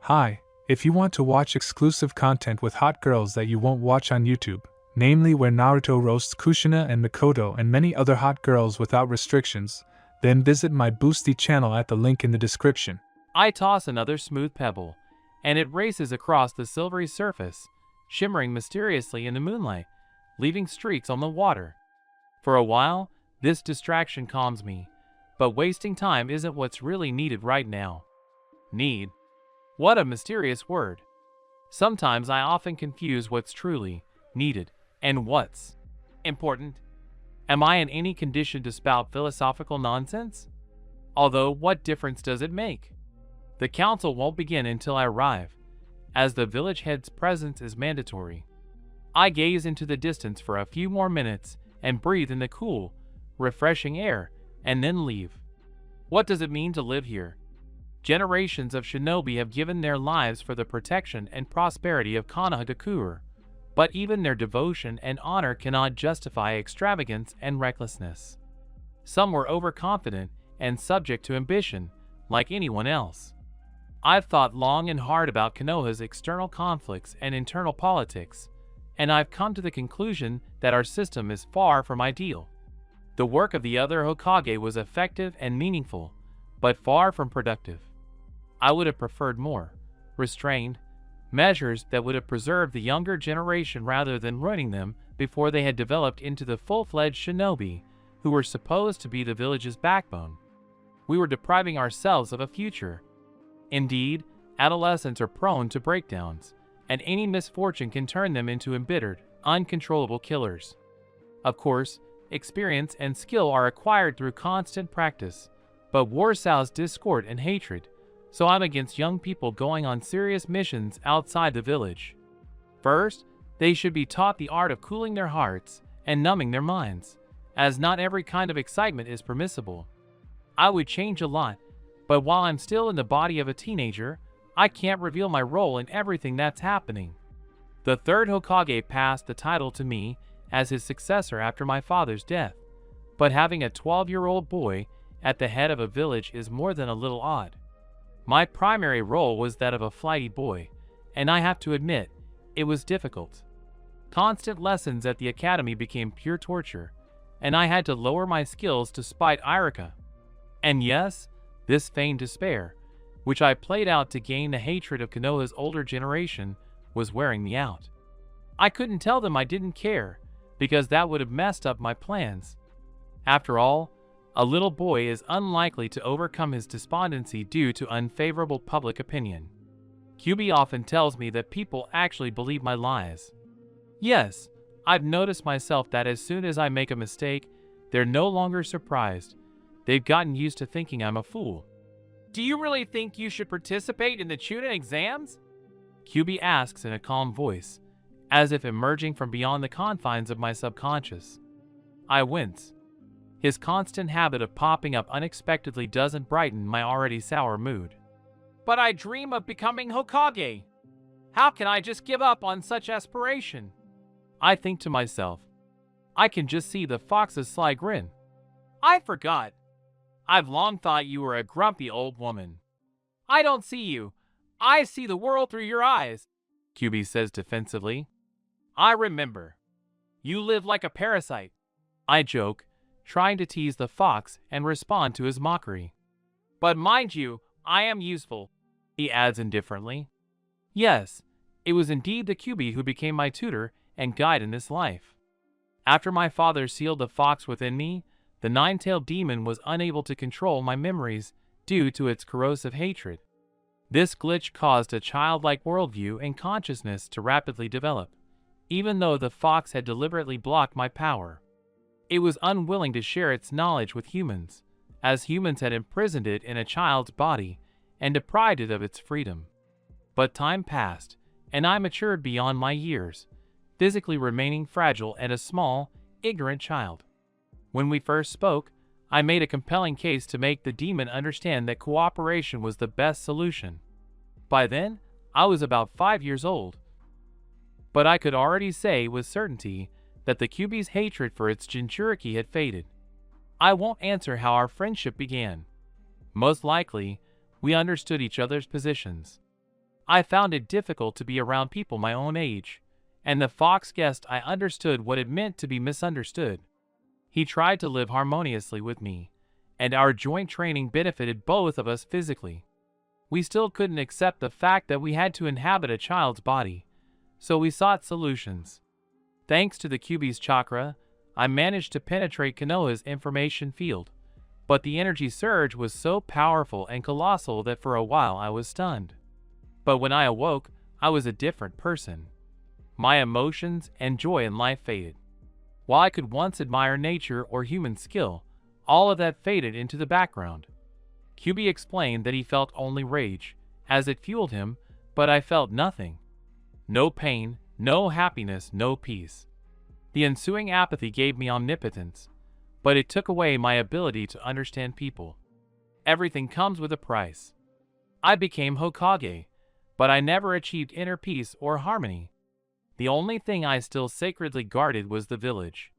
Hi, if you want to watch exclusive content with hot girls that you won't watch on YouTube, namely where Naruto roasts Kushina and Mikoto and many other hot girls without restrictions, then visit my Boosty channel at the link in the description. I toss another smooth pebble, and it races across the silvery surface, shimmering mysteriously in the moonlight, leaving streaks on the water. For a while, this distraction calms me, but wasting time isn't what's really needed right now. Need? What a mysterious word. Sometimes I often confuse what's truly needed and what's important. Am I in any condition to spout philosophical nonsense? Although, what difference does it make? The council won't begin until I arrive, as the village head's presence is mandatory. I gaze into the distance for a few more minutes and breathe in the cool, refreshing air, and then leave. What does it mean to live here? Generations of shinobi have given their lives for the protection and prosperity of Konohagakure, but even their devotion and honor cannot justify extravagance and recklessness. Some were overconfident and subject to ambition, like anyone else. I've thought long and hard about Konoha's external conflicts and internal politics, and I've come to the conclusion that our system is far from ideal. The work of the other Hokage was effective and meaningful, but far from productive. I would have preferred more restrained measures that would have preserved the younger generation rather than ruining them before they had developed into the full-fledged shinobi who were supposed to be the village's backbone. We were depriving ourselves of a future. Indeed, adolescents are prone to breakdowns, and any misfortune can turn them into embittered, uncontrollable killers. Of course, experience and skill are acquired through constant practice, but war sows discord and hatred, so I'm against young people going on serious missions outside the village. First, they should be taught the art of cooling their hearts and numbing their minds, as not every kind of excitement is permissible. I would change a lot, but while I'm still in the body of a teenager, I can't reveal my role in everything that's happening. The third Hokage passed the title to me as his successor after my father's death, but having a 12-year-old boy at the head of a village is more than a little odd. My primary role was that of a flighty boy, and I have to admit, it was difficult. Constant lessons at the academy became pure torture, and I had to lower my skills to spite Irika. And yes, this feigned despair, which I played out to gain the hatred of Konoha's older generation, was wearing me out. I couldn't tell them I didn't care, because that would have messed up my plans. After all, a little boy is unlikely to overcome his despondency due to unfavorable public opinion. Kyubi often tells me that people actually believe my lies. Yes, I've noticed myself that as soon as I make a mistake, they're no longer surprised. They've gotten used to thinking I'm a fool. Do you really think you should participate in the Chunin exams? Kyubi asks in a calm voice, as if emerging from beyond the confines of my subconscious. I wince. His constant habit of popping up unexpectedly doesn't brighten my already sour mood. But I dream of becoming Hokage. How can I just give up on such aspiration? I think to myself. I can just see the fox's sly grin. I forgot. I've long thought you were a grumpy old woman. I don't see you. I see the world through your eyes, Kyubi says defensively. I remember. You live like a parasite. I joke, trying to tease the fox and respond to his mockery. But mind you, I am useful, he adds indifferently. Yes, it was indeed the Kyubi who became my tutor and guide in this life. After my father sealed the fox within me, the nine-tailed demon was unable to control my memories due to its corrosive hatred. This glitch caused a childlike worldview and consciousness to rapidly develop, even though the fox had deliberately blocked my power. It was unwilling to share its knowledge with humans, as humans had imprisoned it in a child's body and deprived it of its freedom. But time passed, and I matured beyond my years, physically remaining fragile and a small, ignorant child. When we first spoke, I made a compelling case to make the demon understand that cooperation was the best solution. By then, I was about 5 years old. But I could already say with certainty that the Kyubi's hatred for its Jinchuriki had faded. I won't answer how our friendship began. Most likely, we understood each other's positions. I found it difficult to be around people my own age, and the fox guessed I understood what it meant to be misunderstood. He tried to live harmoniously with me, and our joint training benefited both of us physically. We still couldn't accept the fact that we had to inhabit a child's body, so we sought solutions. Thanks to the QB's chakra, I managed to penetrate Konoha's information field, but the energy surge was so powerful and colossal that for a while I was stunned. But when I awoke, I was a different person. My emotions and joy in life faded. While I could once admire nature or human skill, all of that faded into the background. QB explained that he felt only rage, as it fueled him, but I felt nothing. No pain, no happiness, no peace. The ensuing apathy gave me omnipotence, but it took away my ability to understand people. Everything comes with a price. I became Hokage, but I never achieved inner peace or harmony. The only thing I still sacredly guarded was the village.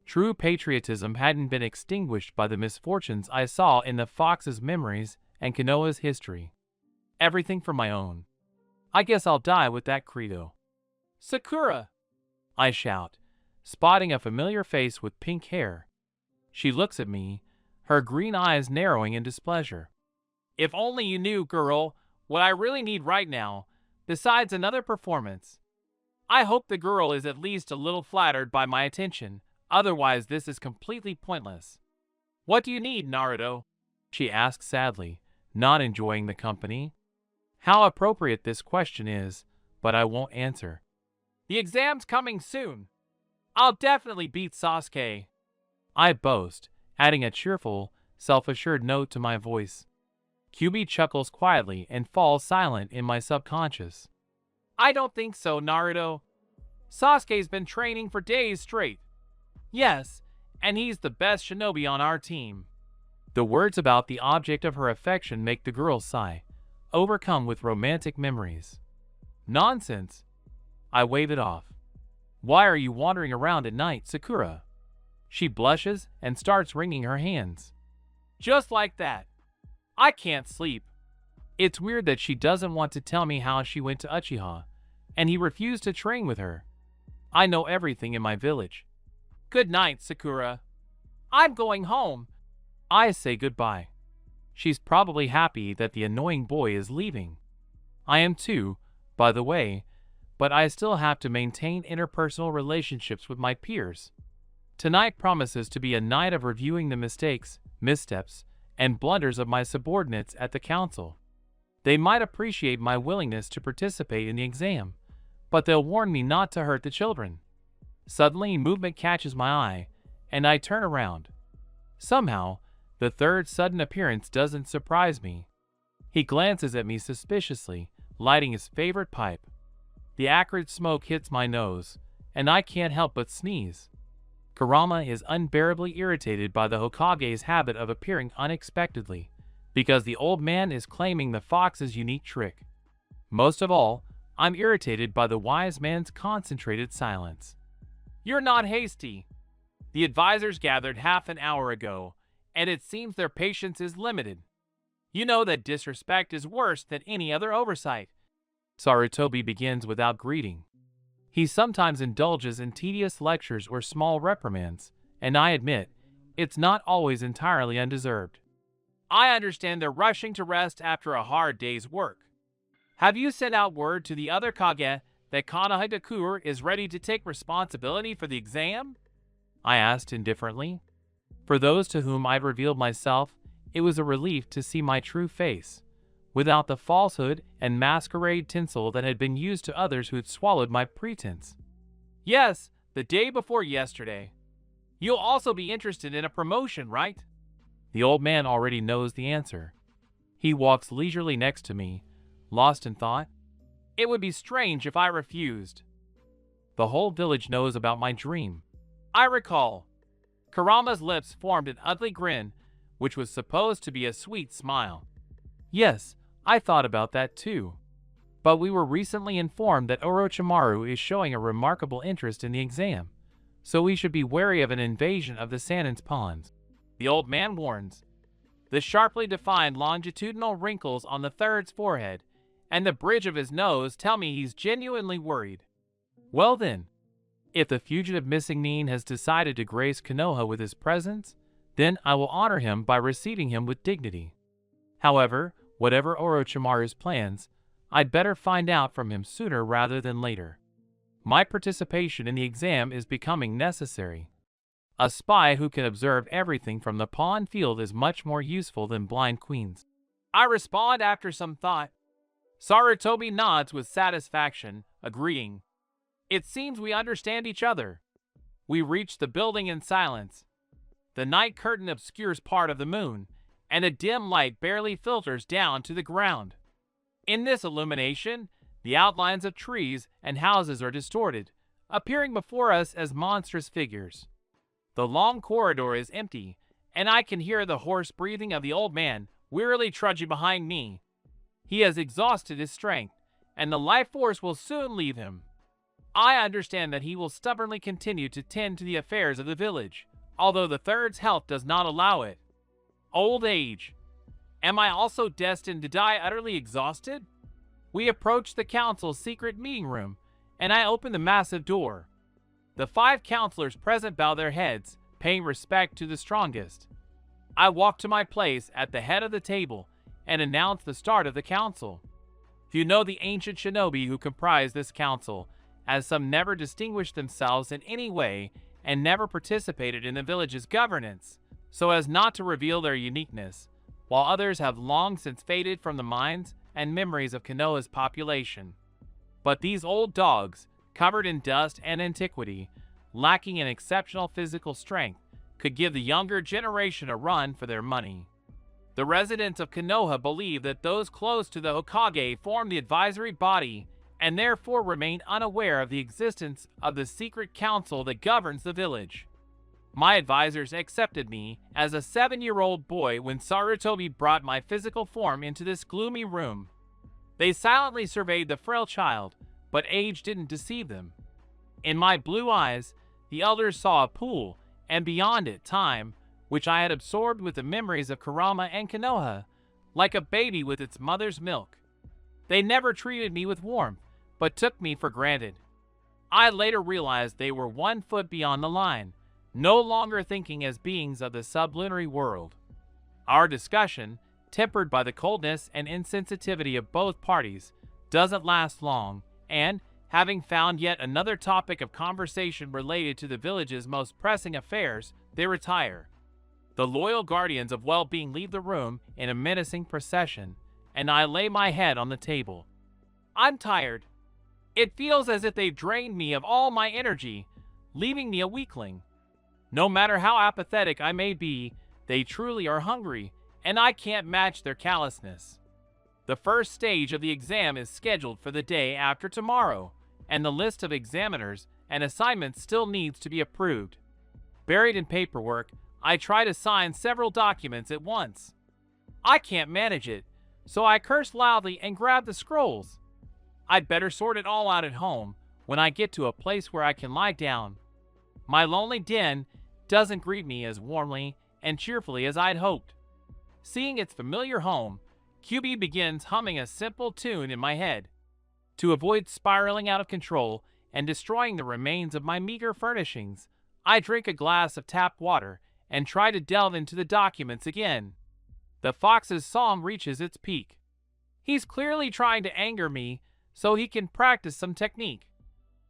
True patriotism hadn't been extinguished by the misfortunes I saw in the fox's memories and Konoha's history. Everything for my own. I guess I'll die with that credo. "Sakura!" I shout, spotting a familiar face with pink hair. She looks at me, her green eyes narrowing in displeasure. "If only you knew, girl, what I really need right now, besides another performance. I hope the girl is at least a little flattered by my attention, otherwise this is completely pointless." "What do you need, Naruto?" she asks sadly, not enjoying the company. How appropriate this question is, but I won't answer. "The exam's coming soon. I'll definitely beat Sasuke," I boast, adding a cheerful, self-assured note to my voice. QB chuckles quietly and falls silent in my subconscious. "I don't think so, Naruto. Sasuke's been training for days straight. Yes, and he's the best shinobi on our team." The words about the object of her affection make the girl sigh, overcome with romantic memories. "Nonsense." I wave it off. "Why are you wandering around at night, Sakura?" She blushes and starts wringing her hands. "Just like that. I can't sleep." It's weird that she doesn't want to tell me how she went to Uchiha, and he refused to train with her. I know everything in my village. "Good night, Sakura. I'm going home." I say goodbye. She's probably happy that the annoying boy is leaving. I am too, by the way, but I still have to maintain interpersonal relationships with my peers. Tonight promises to be a night of reviewing the mistakes, missteps, and blunders of my subordinates at the council. They might appreciate my willingness to participate in the exam, but they'll warn me not to hurt the children. Suddenly, movement catches my eye, and I turn around. Somehow, the third sudden appearance doesn't surprise me. He glances at me suspiciously, lighting his favorite pipe. The acrid smoke hits my nose, and I can't help but sneeze. Kurama is unbearably irritated by the Hokage's habit of appearing unexpectedly, because the old man is claiming the fox's unique trick. Most of all, I'm irritated by the wise man's concentrated silence. "You're not hasty. The advisors gathered half an hour ago, and it seems their patience is limited. You know that disrespect is worse than any other oversight." Sarutobi begins without greeting. He sometimes indulges in tedious lectures or small reprimands, and I admit, it's not always entirely undeserved. "I understand they're rushing to rest after a hard day's work. Have you sent out word to the other Kage that Konoha is ready to take responsibility for the exam?" I asked indifferently. For those to whom I'd revealed myself, it was a relief to see my true face, without the falsehood and masquerade tinsel that had been used to others who had swallowed my pretense. "Yes, the day before yesterday. You'll also be interested in a promotion, right?" The old man already knows the answer. He walks leisurely next to me, lost in thought. "It would be strange if I refused." The whole village knows about my dream. I recall. Kurama's lips formed an ugly grin, which was supposed to be a sweet smile. Yes, I thought about that too. But we were recently informed that Orochimaru is showing a remarkable interest in the exam, so we should be wary of an invasion of the Sanin's pawns. The old man warns. The sharply defined longitudinal wrinkles on the third's forehead, and the bridge of his nose tell me he's genuinely worried. Well then, if the fugitive missing nin has decided to grace Konoha with his presence, then I will honor him by receiving him with dignity. However, whatever Orochimaru's plans, I'd better find out from him sooner rather than later. My participation in the exam is becoming necessary. A spy who can observe everything from the pawn field is much more useful than blind queens. I respond after some thought. Sarutobi nods with satisfaction, agreeing. It seems we understand each other. We reach the building in silence. The night curtain obscures part of the moon, and a dim light barely filters down to the ground. In this illumination, the outlines of trees and houses are distorted, appearing before us as monstrous figures. The long corridor is empty, and I can hear the hoarse breathing of the old man wearily trudging behind me. He has exhausted his strength, and the life force will soon leave him. I understand that he will stubbornly continue to tend to the affairs of the village, although the third's health does not allow it. Old age. Am I also destined to die utterly exhausted? We approach the council's secret meeting room, and I open the massive door. The 5 counselors present bow their heads, paying respect to the strongest. I walk to my place at the head of the table and announce the start of the council. You know the ancient shinobi who comprise this council, as some never distinguished themselves in any way and never participated in the village's governance, so as not to reveal their uniqueness, while others have long since faded from the minds and memories of Konoha's population. But these old dogs, covered in dust and antiquity, lacking in exceptional physical strength, could give the younger generation a run for their money. The residents of Konoha believe that those close to the Hokage form the advisory body and therefore remain unaware of the existence of the secret council that governs the village. My advisors accepted me as a 7-year-old boy when Sarutobi brought my physical form into this gloomy room. They silently surveyed the frail child, but age didn't deceive them. In my blue eyes, the elders saw a pool, and beyond it, time, which I had absorbed with the memories of Kurama and Konoha, like a baby with its mother's milk. They never treated me with warmth, but took me for granted. I later realized they were 1 foot beyond the line, no longer thinking as beings of the sublunary world. Our discussion, tempered by the coldness and insensitivity of both parties, doesn't last long, and, having found yet another topic of conversation related to the village's most pressing affairs, they retire. The loyal guardians of well-being leave the room in a menacing procession, and I lay my head on the table. I'm tired. It feels as if they've drained me of all my energy, leaving me a weakling. No matter how apathetic I may be, they truly are hungry, and I can't match their callousness. The first stage of the exam is scheduled for the day after tomorrow, and the list of examiners and assignments still needs to be approved. Buried in paperwork, I try to sign several documents at once. I can't manage it, so I curse loudly and grab the scrolls. I'd better sort it all out at home when I get to a place where I can lie down. My lonely den doesn't greet me as warmly and cheerfully as I'd hoped. Seeing its familiar home, QB begins humming a simple tune in my head. To avoid spiraling out of control and destroying the remains of my meager furnishings, I drink a glass of tap water and try to delve into the documents again. The fox's song reaches its peak. He's clearly trying to anger me so he can practice some technique.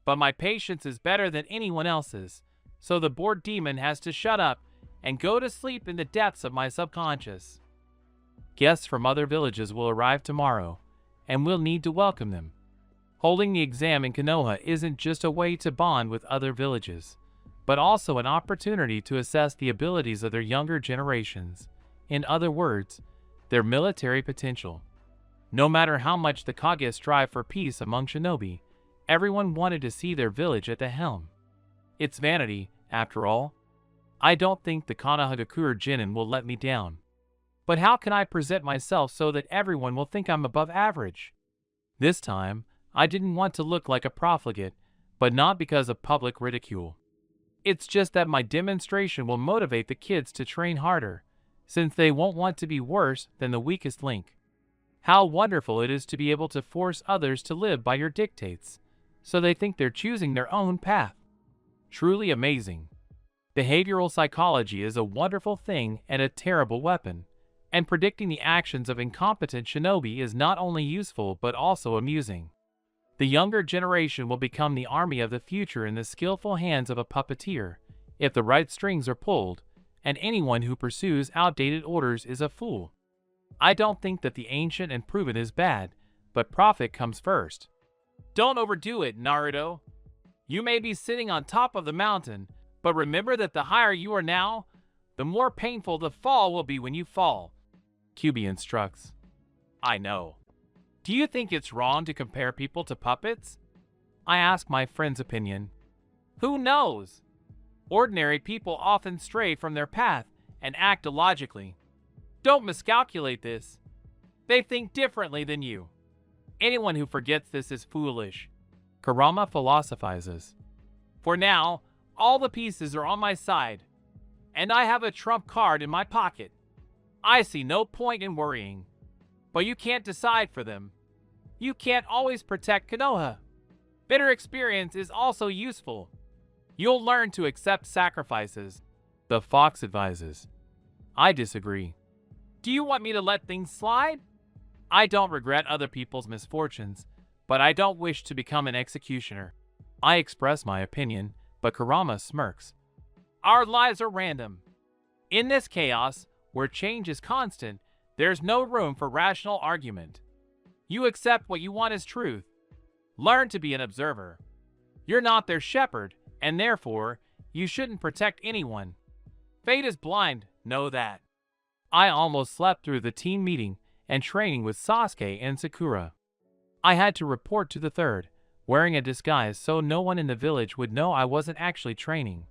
But my patience is better than anyone else's, so the bored demon has to shut up and go to sleep in the depths of my subconscious. Guests from other villages will arrive tomorrow, and we'll need to welcome them. Holding the exam in Konoha isn't just a way to bond with other villages, but also an opportunity to assess the abilities of their younger generations. In other words, their military potential. No matter how much the Kage strive for peace among shinobi, everyone wanted to see their village at the helm. It's vanity, after all. I don't think the Konohagakure Jinin will let me down. But how can I present myself so that everyone will think I'm above average? This time, I didn't want to look like a profligate, but not because of public ridicule. It's just that my demonstration will motivate the kids to train harder, since they won't want to be worse than the weakest link. How wonderful it is to be able to force others to live by your dictates, so they think they're choosing their own path. Truly amazing. Behavioral psychology is a wonderful thing and a terrible weapon, and predicting the actions of incompetent shinobi is not only useful but also amusing. The younger generation will become the army of the future in the skillful hands of a puppeteer, if the right strings are pulled, and anyone who pursues outdated orders is a fool. I don't think that the ancient and proven is bad, but profit comes first. Don't overdo it, Naruto. You may be sitting on top of the mountain, but remember that the higher you are now, the more painful the fall will be when you fall. Kyuubi instructs. I know. Do you think it's wrong to compare people to puppets? I ask my friend's opinion. Who knows? Ordinary people often stray from their path and act illogically. Don't miscalculate this. They think differently than you. Anyone who forgets this is foolish. Kurama philosophizes. For now, all the pieces are on my side, and I have a trump card in my pocket. I see no point in worrying. But you can't decide for them. You can't always protect Konoha. Bitter experience is also useful. You'll learn to accept sacrifices, the fox advises. I disagree. Do you want me to let things slide? I don't regret other people's misfortunes, but I don't wish to become an executioner. I express my opinion, but Kurama smirks. Our lives are random. In this chaos, where change is constant, there's no room for rational argument. You accept what you want as truth. Learn to be an observer. You're not their shepherd, and therefore, you shouldn't protect anyone. Fate is blind, know that. I almost slept through the team meeting and training with Sasuke and Sakura. I had to report to the third, wearing a disguise so no one in the village would know I wasn't actually training.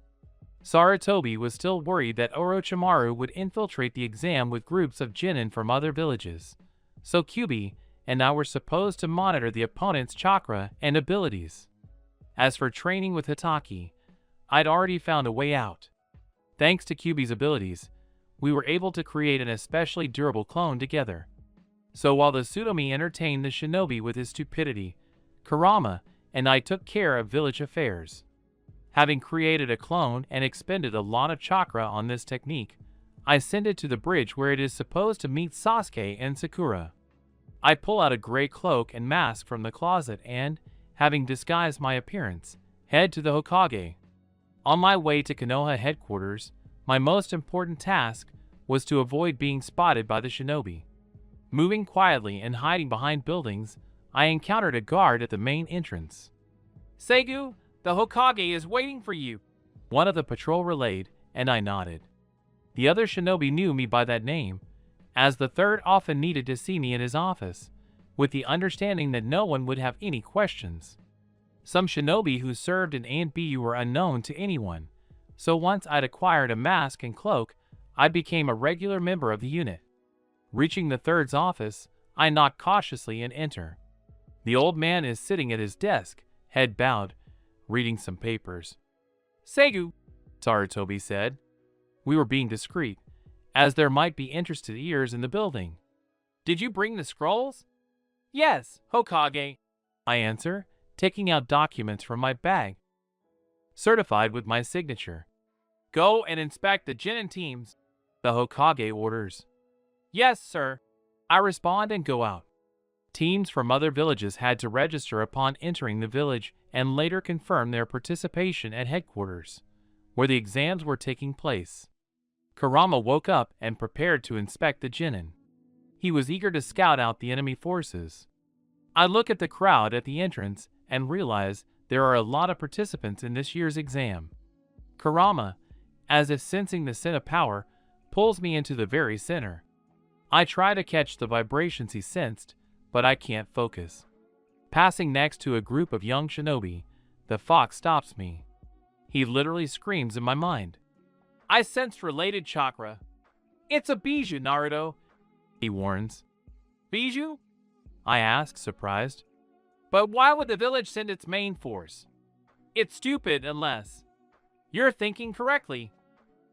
Sarutobi was still worried that Orochimaru would infiltrate the exam with groups of genin from other villages, so Kyuubi and I were supposed to monitor the opponent's chakra and abilities. As for training with Hitaki, I'd already found a way out. Thanks to Kyuubi's abilities, we were able to create an especially durable clone together. So while the Tsutomi entertained the shinobi with his stupidity, Kurama and I took care of village affairs. Having created a clone and expended a lot of chakra on this technique, I send it to the bridge where it is supposed to meet Sasuke and Sakura. I pull out a gray cloak and mask from the closet and, having disguised my appearance, head to the Hokage. On my way to Konoha headquarters, my most important task was to avoid being spotted by the shinobi. Moving quietly and hiding behind buildings, I encountered a guard at the main entrance. Seigu, the Hokage is waiting for you, one of the patrol relayed, and I nodded. The other shinobi knew me by that name, as the third often needed to see me in his office, with the understanding that no one would have any questions. Some shinobi who served in A&B were unknown to anyone, so once I'd acquired a mask and cloak, I became a regular member of the unit. Reaching the third's office, I knock cautiously and enter. The old man is sitting at his desk, head bowed, reading some papers. Seigu, Sarutobi said. We were being discreet, as there might be interested ears in the building. Did you bring the scrolls? Yes, Hokage, I answer, taking out documents from my bag. Certified with my signature. Go and inspect the genin teams, the Hokage orders. Yes, sir. I respond and go out. Teams from other villages had to register upon entering the village and later confirm their participation at headquarters, where the exams were taking place. Kurama woke up and prepared to inspect the genin. He was eager to scout out the enemy forces. I look at the crowd at the entrance and realize there are a lot of participants in this year's exam. Kurama, as if sensing the scent of power, pulls me into the very center. I try to catch the vibrations he sensed, but I can't focus. Passing next to a group of young shinobi, the fox stops me. He literally screams in my mind. I sensed related chakra. It's a bijou, Naruto, he warns. Bijou? I ask, surprised. But why would the village send its main force? It's stupid unless... You're thinking correctly.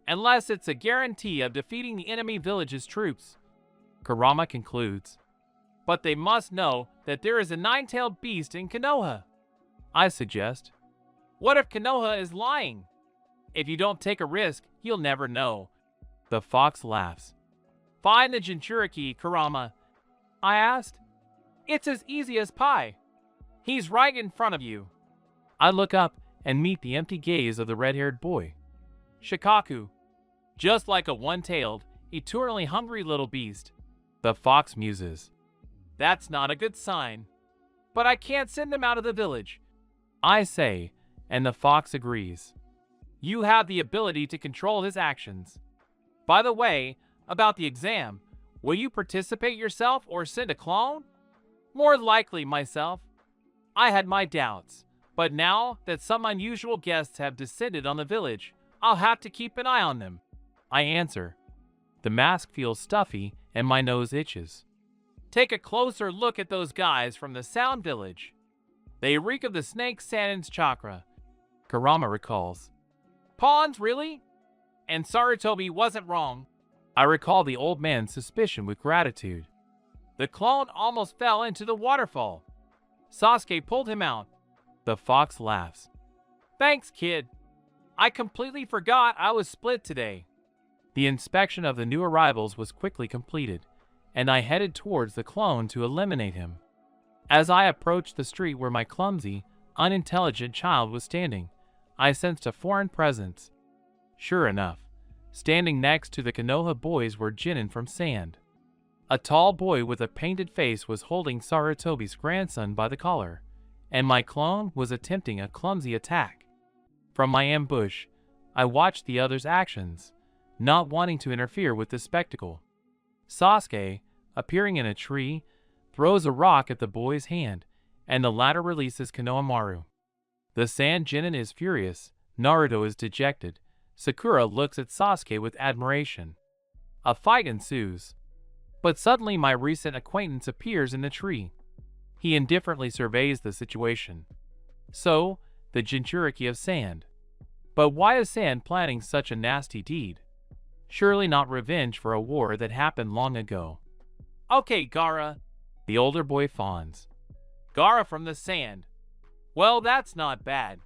Unless it's a guarantee of defeating the enemy village's troops. Kurama concludes. But they must know that there is a nine-tailed beast in Konoha, I suggest. What if Konoha is lying? If you don't take a risk, you'll never know. The fox laughs. Find the Jinchuriki, Kurama, I asked. It's as easy as pie. He's right in front of you. I look up and meet the empty gaze of the red-haired boy. Shikaku. Just like a one-tailed, eternally hungry little beast. The fox muses. That's not a good sign. But I can't send him out of the village, I say, and the fox agrees. You have the ability to control his actions. By the way, about the exam, will you participate yourself or send a clone? More likely myself. I had my doubts, but now that some unusual guests have descended on the village, I'll have to keep an eye on them, I answer. The mask feels stuffy and my nose itches. Take a closer look at those guys from the Sound Village. They reek of the snake Sanin's chakra, Kurama recalls. Pawns, really? And Sarutobi wasn't wrong. I recall the old man's suspicion with gratitude. The clone almost fell into the waterfall. Sasuke pulled him out. The fox laughs. Thanks, kid. I completely forgot I was split today. The inspection of the new arrivals was quickly completed, and I headed towards the clone to eliminate him. As I approached the street where my clumsy, unintelligent child was standing, I sensed a foreign presence. Sure enough, standing next to the Konoha boys were Jinin from Sand. A tall boy with a painted face was holding Sarutobi's grandson by the collar, and my clone was attempting a clumsy attack. From my ambush, I watched the other's actions, not wanting to interfere with the spectacle. Sasuke, appearing in a tree, throws a rock at the boy's hand, and the latter releases Konohamaru. The Sand Jinin is furious, Naruto is dejected, Sakura looks at Sasuke with admiration. A fight ensues. But suddenly my recent acquaintance appears in the tree. He indifferently surveys the situation. So, the Jinchuriki of Sand. But why is Sand planning such a nasty deed? Surely not revenge for a war that happened long ago. Okay, Gaara, the older boy fawns. Gaara from the Sand. Well, that's not bad.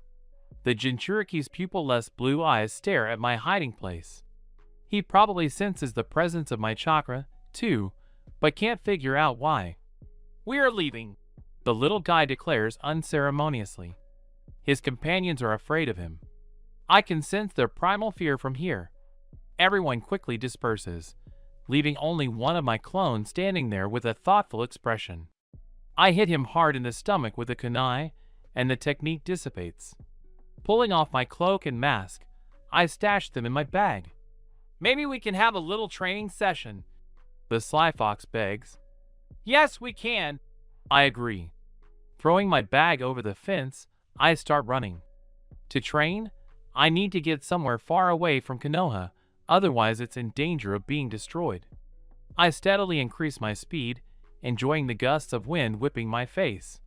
The Jinchuriki's pupil-less blue eyes stare at my hiding place. He probably senses the presence of my chakra, too, but can't figure out why. We are leaving, the little guy declares unceremoniously. His companions are afraid of him. I can sense their primal fear from here. Everyone quickly disperses, leaving only one of my clones standing there with a thoughtful expression. I hit him hard in the stomach with a kunai, and the technique dissipates. Pulling off my cloak and mask, I stash them in my bag. Maybe we can have a little training session, the Sly Fox begs. Yes, we can, I agree. Throwing my bag over the fence, I start running. To train, I need to get somewhere far away from Konoha, otherwise it's in danger of being destroyed. I steadily increase my speed, enjoying the gusts of wind whipping my face.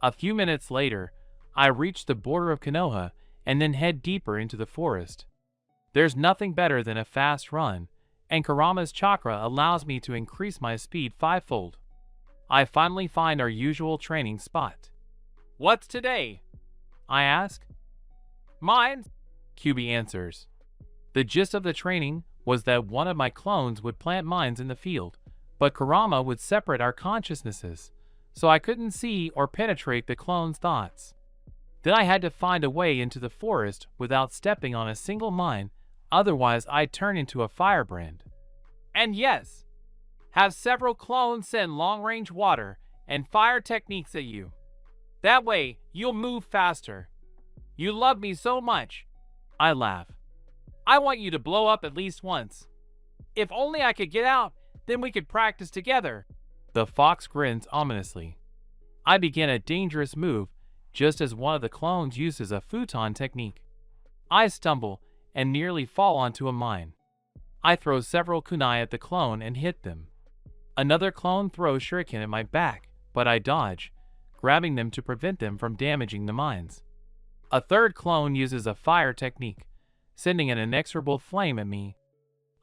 A few minutes later, I reach the border of Konoha and then head deeper into the forest. There's nothing better than a fast run, and Kurama's chakra allows me to increase my speed fivefold. I finally find our usual training spot. What's today? I ask. Mines, Kyubi answers. The gist of the training was that one of my clones would plant mines in the field, but Kurama would separate our consciousnesses, so I couldn't see or penetrate the clone's thoughts. Then I had to find a way into the forest without stepping on a single mine, otherwise I'd turn into a firebrand. And yes, have several clones send long-range water and fire techniques at you. That way, you'll move faster. You love me so much. I laugh. I want you to blow up at least once. If only I could get out, then we could practice together. The fox grins ominously. I begin a dangerous move just as one of the clones uses a futon technique. I stumble and nearly fall onto a mine. I throw several kunai at the clone and hit them. Another clone throws shuriken at my back, but I dodge, grabbing them to prevent them from damaging the mines. A third clone uses a fire technique, sending an inexorable flame at me.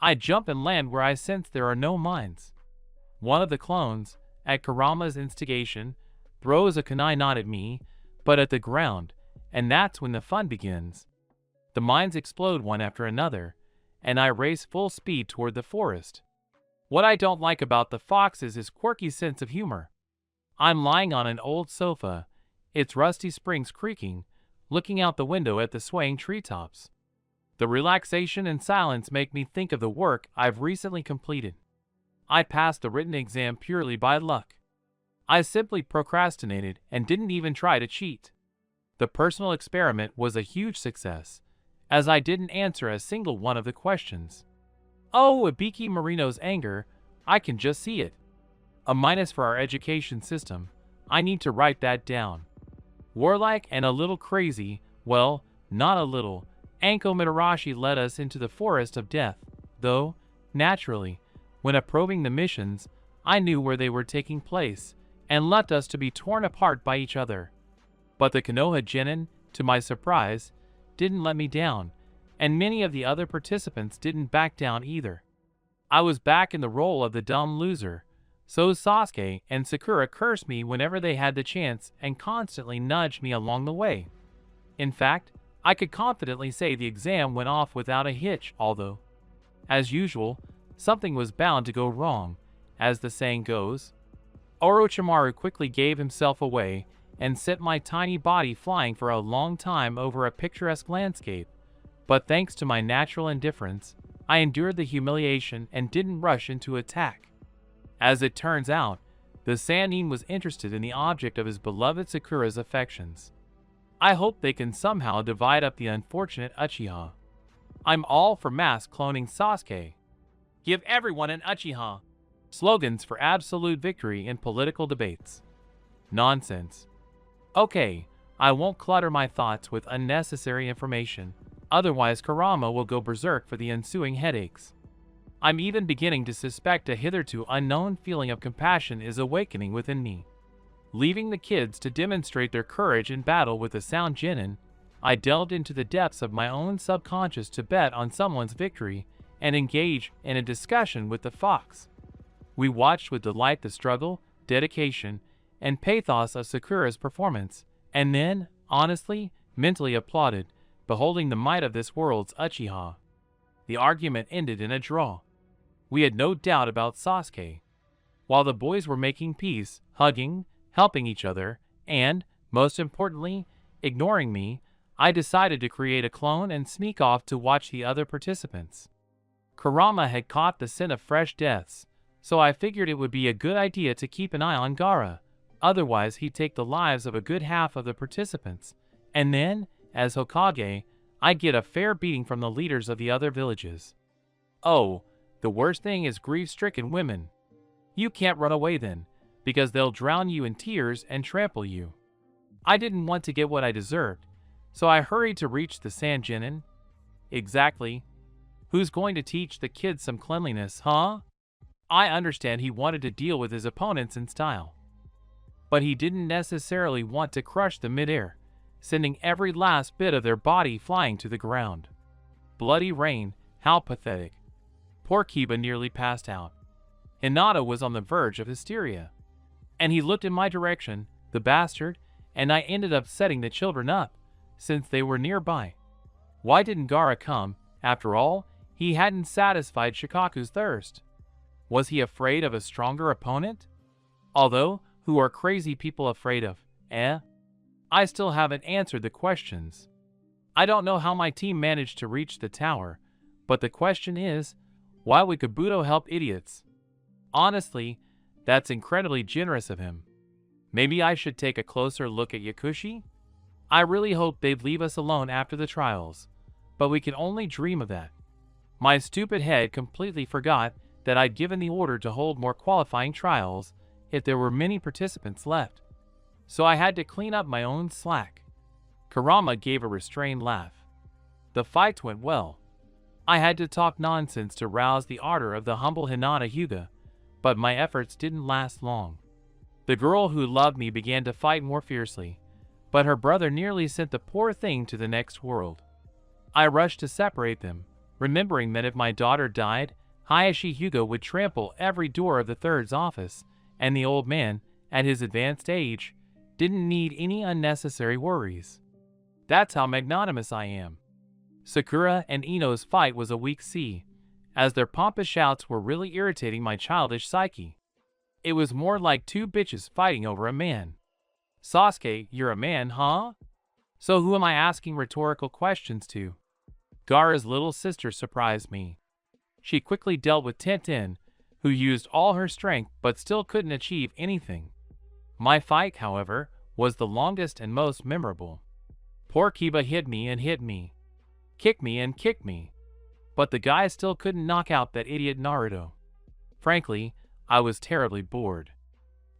I jump and land where I sense there are no mines. One of the clones, at Kurama's instigation, throws a kunai not at me, but at the ground, and that's when the fun begins. The mines explode one after another, and I race full speed toward the forest. What I don't like about the fox is his quirky sense of humor. I'm lying on an old sofa, its rusty springs creaking, looking out the window at the swaying treetops. The relaxation and silence make me think of the work I've recently completed. I passed the written exam purely by luck. I simply procrastinated and didn't even try to cheat. The personal experiment was a huge success, as I didn't answer a single one of the questions. Oh, Ibiki Marino's anger, I can just see it. A minus for our education system. I need to write that down. Warlike and a little crazy, well, not a little, Anko Mitarashi led us into the forest of death, though, naturally, when approving the missions, I knew where they were taking place, and left us to be torn apart by each other. But the Konoha Genin, to my surprise, didn't let me down, and many of the other participants didn't back down either. I was back in the role of the dumb loser, so Sasuke and Sakura cursed me whenever they had the chance and constantly nudged me along the way. In fact, I could confidently say the exam went off without a hitch, although, as usual, something was bound to go wrong, as the saying goes. Orochimaru quickly gave himself away and sent my tiny body flying for a long time over a picturesque landscape, but thanks to my natural indifference, I endured the humiliation and didn't rush into attack. As it turns out, the Sannin was interested in the object of his beloved Sakura's affections. I hope they can somehow divide up the unfortunate Uchiha. I'm all for mass cloning Sasuke. Give everyone an Uchiha. Slogans for absolute victory in political debates. Nonsense. Okay, I won't clutter my thoughts with unnecessary information, otherwise Kurama will go berserk for the ensuing headaches. I'm even beginning to suspect a hitherto unknown feeling of compassion is awakening within me. Leaving the kids to demonstrate their courage in battle with the sound genin, I delved into the depths of my own subconscious to bet on someone's victory and engage in a discussion with the fox. We watched with delight the struggle, dedication, and pathos of Sakura's performance, and then, honestly, mentally applauded, beholding the might of this world's Uchiha. The argument ended in a draw. We had no doubt about Sasuke. While the boys were making peace, hugging, helping each other, and, most importantly, ignoring me, I decided to create a clone and sneak off to watch the other participants. Kurama had caught the scent of fresh deaths, so I figured it would be a good idea to keep an eye on Gaara, otherwise he'd take the lives of a good half of the participants, and then, as Hokage, I'd get a fair beating from the leaders of the other villages. Oh, the worst thing is grief-stricken women. You can't run away then, because they'll drown you in tears and trample you. I didn't want to get what I deserved, so I hurried to reach the Sand Genin. Exactly. Who's going to teach the kids some cleanliness, huh? I understand he wanted to deal with his opponents in style, but he didn't necessarily want to crush them midair, sending every last bit of their body flying to the ground. Bloody rain, how pathetic. Poor Kiba nearly passed out. Hinata was on the verge of hysteria. And he looked in my direction, the bastard, and I ended up setting the children up, since they were nearby. Why didn't Gaara come? After all, he hadn't satisfied Shikaku's thirst. Was he afraid of a stronger opponent? Although, who are crazy people afraid of, eh? I still haven't answered the questions. I don't know how my team managed to reach the tower, but the question is, why would Kabuto help idiots? Honestly, that's incredibly generous of him. Maybe I should take a closer look at Yakushi? I really hope they'd leave us alone after the trials, but we can only dream of that. My stupid head completely forgot that I'd given the order to hold more qualifying trials if there were many participants left, so I had to clean up my own slack. Kurama gave a restrained laugh. The fights went well. I had to talk nonsense to rouse the ardor of the humble Hinata Hyuga, but my efforts didn't last long. The girl who loved me began to fight more fiercely, but her brother nearly sent the poor thing to the next world. I rushed to separate them, remembering that if my daughter died, Hayashi Hyuga would trample every door of the third's office, and the old man, at his advanced age, didn't need any unnecessary worries. That's how magnanimous I am. Sakura and Ino's fight was a weak sea, as their pompous shouts were really irritating my childish psyche. It was more like two bitches fighting over a man. Sasuke, you're a man, huh? So who am I asking rhetorical questions to? Gaara's little sister surprised me. She quickly dealt with Tenten, who used all her strength but still couldn't achieve anything. My fight, however, was the longest and most memorable. Poor Kiba hit me and hit me, kicked me and kicked me, but the guy still couldn't knock out that idiot Naruto. Frankly, I was terribly bored,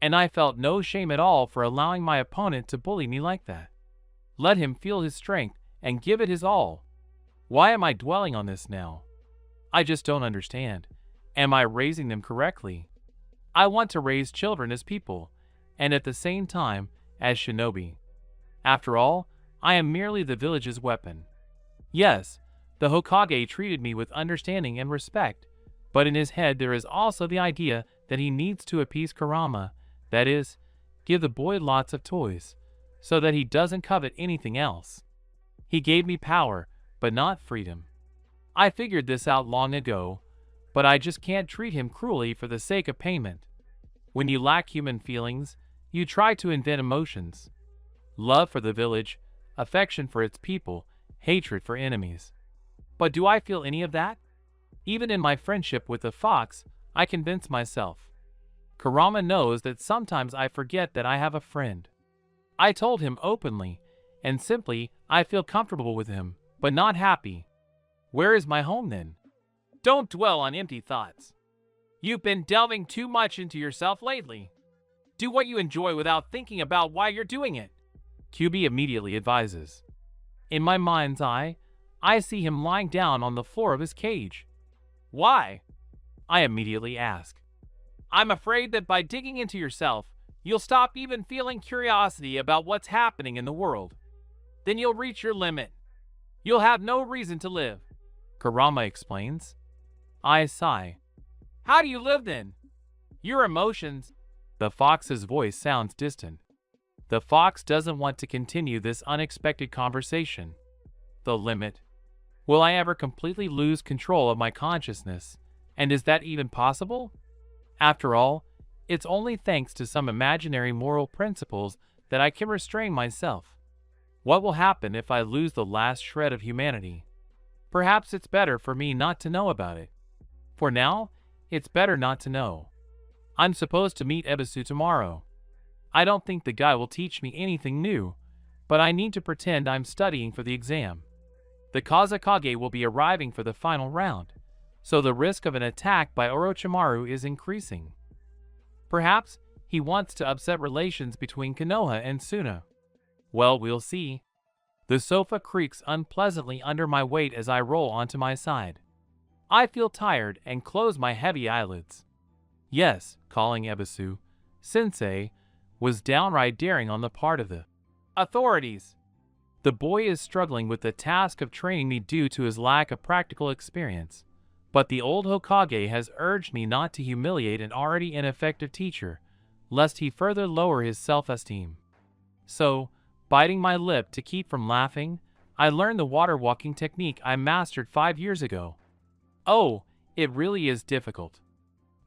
and I felt no shame at all for allowing my opponent to bully me like that. Let him feel his strength and give it his all. Why am I dwelling on this now? I just don't understand. Am I raising them correctly? I want to raise children as people, and at the same time as shinobi. After all, I am merely the village's weapon. Yes, the Hokage treated me with understanding and respect, but in his head there is also the idea that he needs to appease Kurama, that is, give the boy lots of toys, so that he doesn't covet anything else. He gave me power, but not freedom. I figured this out long ago, but I just can't treat him cruelly for the sake of payment. When you lack human feelings, you try to invent emotions. Love for the village, affection for its people, hatred for enemies. But do I feel any of that? Even in my friendship with the fox, I convince myself. Kurama knows that sometimes I forget that I have a friend. I told him openly, and simply, I feel comfortable with him, but not happy. Where is my home then? Don't dwell on empty thoughts. You've been delving too much into yourself lately. Do what you enjoy without thinking about why you're doing it, Kyubi immediately advises. In my mind's eye, I see him lying down on the floor of his cage. Why? I immediately ask. I'm afraid that by digging into yourself, you'll stop even feeling curiosity about what's happening in the world. Then you'll reach your limit. You'll have no reason to live, Kurama explains. I sigh. How do you live then? Your emotions. The fox's voice sounds distant. The fox doesn't want to continue this unexpected conversation. The limit. Will I ever completely lose control of my consciousness? And is that even possible? After all, it's only thanks to some imaginary moral principles that I can restrain myself. What will happen if I lose the last shred of humanity? Perhaps it's better for me not to know about it. For now, it's better not to know. I'm supposed to meet Ebisu tomorrow. I don't think the guy will teach me anything new, but I need to pretend I'm studying for the exam. The Kazekage will be arriving for the final round, so the risk of an attack by Orochimaru is increasing. Perhaps he wants to upset relations between Konoha and Suna. Well, we'll see. The sofa creaks unpleasantly under my weight as I roll onto my side. I feel tired and close my heavy eyelids. Yes, calling Ebisu Sensei was downright daring on the part of the authorities. The boy is struggling with the task of training me due to his lack of practical experience, but the old Hokage has urged me not to humiliate an already ineffective teacher, lest he further lower his self-esteem. So, biting my lip to keep from laughing, I learned the water walking technique I mastered 5 years ago. Oh, it really is difficult.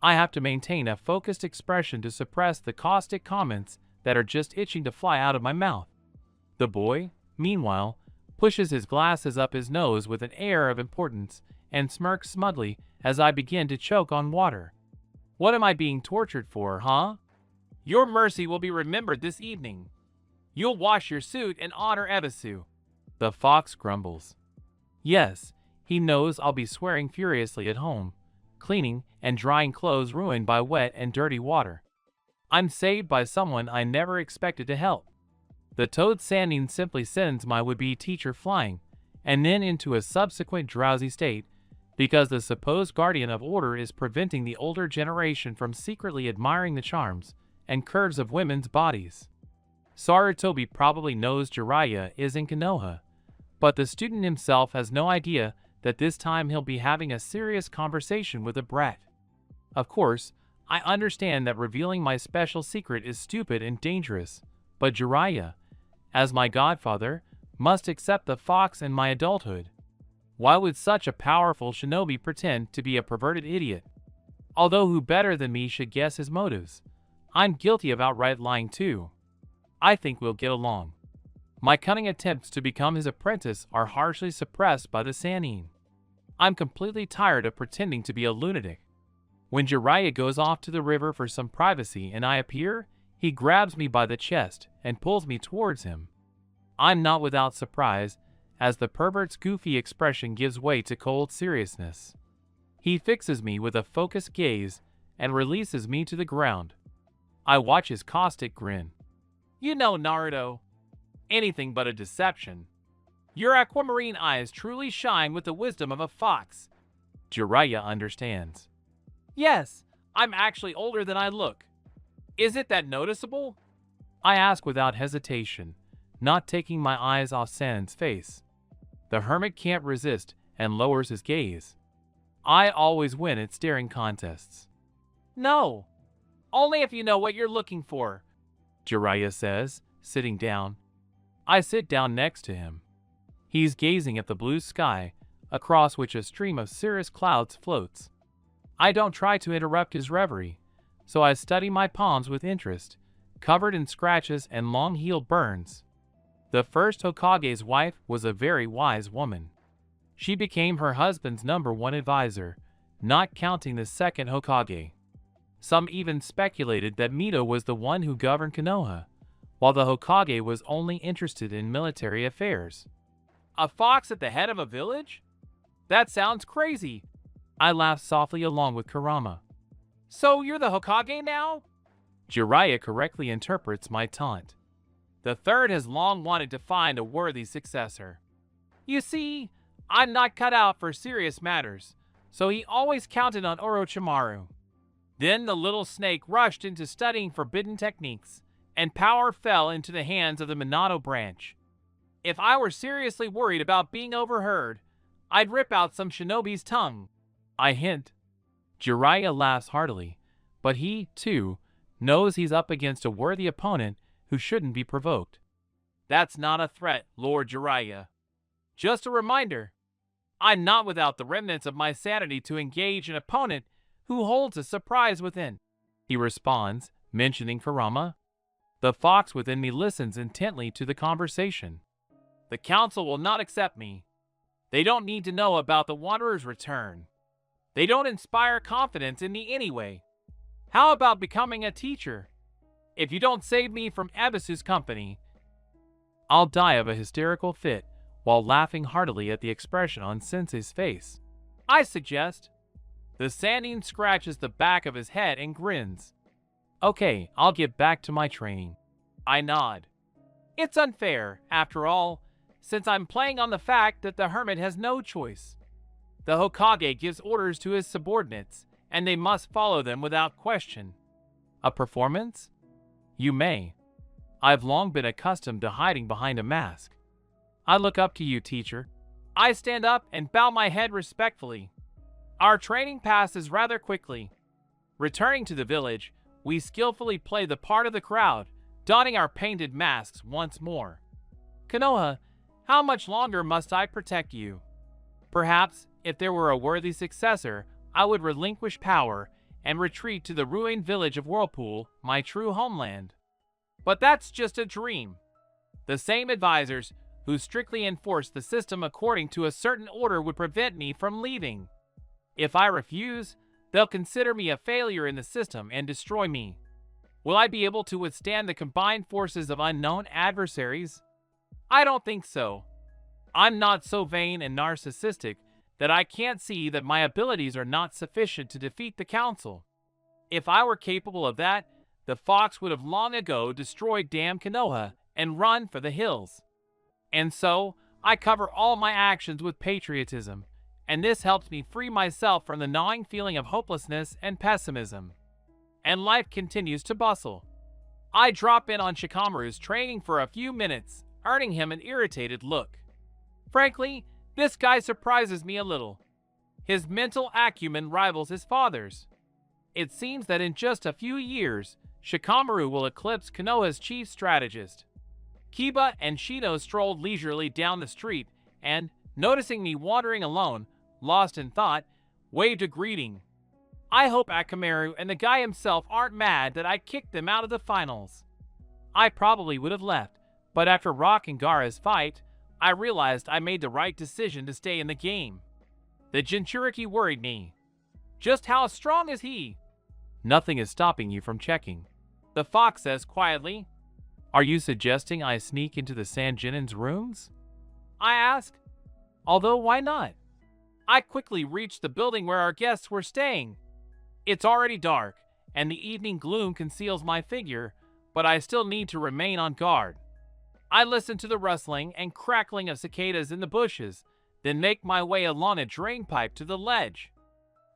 I have to maintain a focused expression to suppress the caustic comments that are just itching to fly out of my mouth. The boy, meanwhile, pushes his glasses up his nose with an air of importance and smirks smugly as I begin to choke on water. What am I being tortured for, huh? Your mercy will be remembered this evening. You'll wash your suit and honor Ebisu. The fox grumbles. Yes, he knows I'll be swearing furiously at home, cleaning and drying clothes ruined by wet and dirty water. I'm saved by someone I never expected to help. The toad sanding simply sends my would-be teacher flying, and then into a subsequent drowsy state, because the supposed guardian of order is preventing the older generation from secretly admiring the charms and curves of women's bodies. Sarutobi probably knows Jiraiya is in Konoha, but the student himself has no idea that this time he'll be having a serious conversation with a brat. Of course, I understand that revealing my special secret is stupid and dangerous, but Jiraiya, as my godfather, must accept the fox in my adulthood. Why would such a powerful shinobi pretend to be a perverted idiot? Although who better than me should guess his motives? I'm guilty of outright lying too. I think we'll get along. My cunning attempts to become his apprentice are harshly suppressed by the Sannin. I'm completely tired of pretending to be a lunatic. When Jiraiya goes off to the river for some privacy and I appear, he grabs me by the chest and pulls me towards him. I'm not without surprise, as the pervert's goofy expression gives way to cold seriousness. He fixes me with a focused gaze and releases me to the ground. I watch his caustic grin. You know, Naruto, anything but a deception. Your aquamarine eyes truly shine with the wisdom of a fox. Jiraiya understands. Yes, I'm actually older than I look. Is it that noticeable? I ask without hesitation, not taking my eyes off Sannin's face. The hermit can't resist and lowers his gaze. I always win at staring contests. No, only if you know what you're looking for, Jiraiya says, sitting down. I sit down next to him. He's gazing at the blue sky, across which a stream of cirrus clouds floats. I don't try to interrupt his reverie, so I study my palms with interest, covered in scratches and long-healed burns. The first Hokage's wife was a very wise woman. She became her husband's #1 advisor, not counting the second Hokage. Some even speculated that Mito was the one who governed Konoha, while the Hokage was only interested in military affairs. A fox at the head of a village? That sounds crazy. I laugh softly along with Kurama. So you're the Hokage now? Jiraiya correctly interprets my taunt. The third has long wanted to find a worthy successor. You see, I'm not cut out for serious matters, so he always counted on Orochimaru. Then the little snake rushed into studying forbidden techniques, and power fell into the hands of the Minato branch. If I were seriously worried about being overheard, I'd rip out some shinobi's tongue. I hint. Jiraiya laughs heartily, but he, too, knows he's up against a worthy opponent who shouldn't be provoked. That's not a threat, Lord Jiraiya. Just a reminder. I'm not without the remnants of my sanity to engage an opponent who holds a surprise within, he responds, mentioning Kurama. The fox within me listens intently to the conversation. The council will not accept me. They don't need to know about the Wanderer's return. They don't inspire confidence in me anyway. How about becoming a teacher? If you don't save me from Ebisu's company, I'll die of a hysterical fit while laughing heartily at the expression on Sensei's face. I suggest. The Sannin scratches the back of his head and grins. Okay, I'll get back to my training. I nod. It's unfair, after all, since I'm playing on the fact that the hermit has no choice. The Hokage gives orders to his subordinates, and they must follow them without question. A performance? You may. I've long been accustomed to hiding behind a mask. I look up to you, teacher. I stand up and bow my head respectfully. Our training passes rather quickly. Returning to the village, we skillfully play the part of the crowd, donning our painted masks once more. Konoha, how much longer must I protect you? Perhaps, if there were a worthy successor, I would relinquish power and retreat to the ruined village of Whirlpool, my true homeland. But that's just a dream. The same advisors who strictly enforce the system according to a certain order would prevent me from leaving. If I refuse, they'll consider me a failure in the system and destroy me. Will I be able to withstand the combined forces of unknown adversaries? I don't think so. I'm not so vain and narcissistic that I can't see that my abilities are not sufficient to defeat the council. If I were capable of that, the fox would have long ago destroyed damn Konoha and run for the hills. And so, I cover all my actions with patriotism, and this helps me free myself from the gnawing feeling of hopelessness and pessimism. And life continues to bustle. I drop in on Shikamaru's training for a few minutes, earning him an irritated look. Frankly, this guy surprises me a little. His mental acumen rivals his father's. It seems that in just a few years, Shikamaru will eclipse Konoha's chief strategist. Kiba and Shino strolled leisurely down the street and, noticing me wandering alone, lost in thought, waved a greeting. I hope Akamaru and the guy himself aren't mad that I kicked them out of the finals. I probably would have left, but after Rock and Gaara's fight, I realized I made the right decision to stay in the game. The Jinchuriki worried me. Just how strong is he? Nothing is stopping you from checking. The fox says quietly. Are you suggesting I sneak into the Sanjinin's rooms? I ask. Although why not? I quickly reached the building where our guests were staying. It's already dark, and the evening gloom conceals my figure, but I still need to remain on guard. I listen to the rustling and crackling of cicadas in the bushes, then make my way along a drain pipe to the ledge.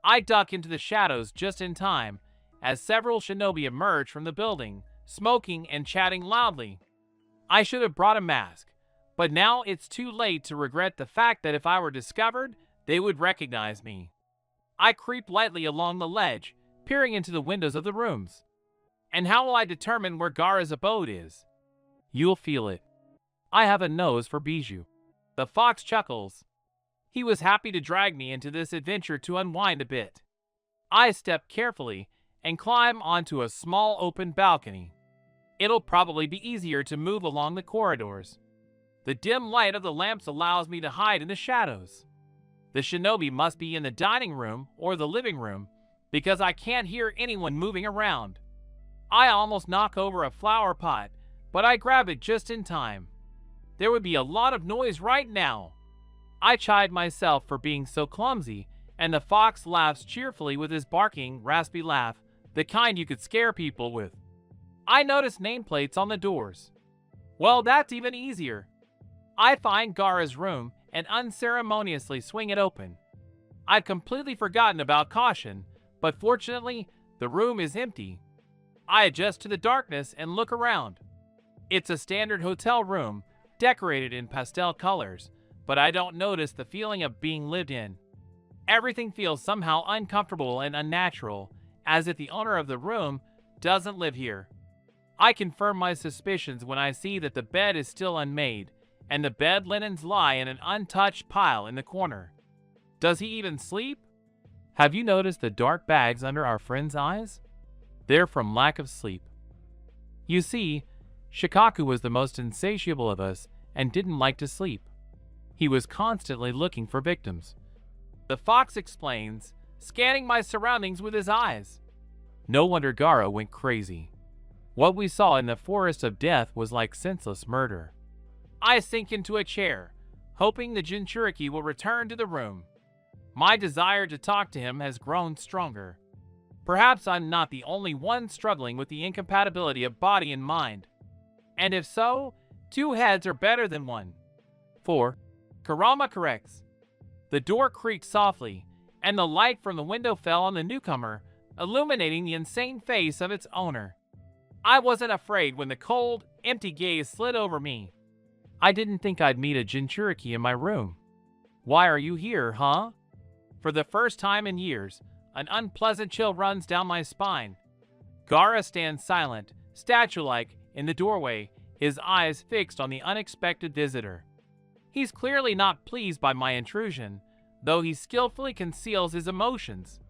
I duck into the shadows just in time, as several shinobi emerge from the building, smoking and chatting loudly. I should have brought a mask, but now it's too late to regret the fact that if I were discovered, they would recognize me. I creep lightly along the ledge, peering into the windows of the rooms. And how will I determine where Gaara's abode is? You'll feel it. I have a nose for Bijou. The fox chuckles. He was happy to drag me into this adventure to unwind a bit. I step carefully and climb onto a small open balcony. It'll probably be easier to move along the corridors. The dim light of the lamps allows me to hide in the shadows. The shinobi must be in the dining room or the living room because I can't hear anyone moving around. I almost knock over a flower pot, but I grab it just in time. There would be a lot of noise right now. I chide myself for being so clumsy, and the fox laughs cheerfully with his barking, raspy laugh, the kind you could scare people with. I notice nameplates on the doors. Well, that's even easier. I find Gaara's room and unceremoniously swing it open. I'd completely forgotten about caution, but fortunately, the room is empty. I adjust to the darkness and look around. It's a standard hotel room, decorated in pastel colors, but I don't notice the feeling of being lived in. Everything feels somehow uncomfortable and unnatural, as if the owner of the room doesn't live here. I confirm my suspicions when I see that the bed is still unmade, and the bed linens lie in an untouched pile in the corner. Does he even sleep? Have you noticed the dark bags under our friend's eyes? They're from lack of sleep. You see, Shikaku was the most insatiable of us and didn't like to sleep. He was constantly looking for victims. The fox explains, scanning my surroundings with his eyes. No wonder Gaara went crazy. What we saw in the forest of death was like senseless murder. I sink into a chair, hoping the Jinchuriki will return to the room. My desire to talk to him has grown stronger. Perhaps I'm not the only one struggling with the incompatibility of body and mind. And if so, 2 heads are better than 1. 4. Kurama corrects. The door creaked softly, and the light from the window fell on the newcomer, illuminating the insane face of its owner. I wasn't afraid when the cold, empty gaze slid over me. I didn't think I'd meet a Jinchuriki in my room. Why are you here, huh? For the first time in years, an unpleasant chill runs down my spine. Gaara stands silent, statue-like, in the doorway, his eyes fixed on the unexpected visitor. He's clearly not pleased by my intrusion, though he skillfully conceals his emotions.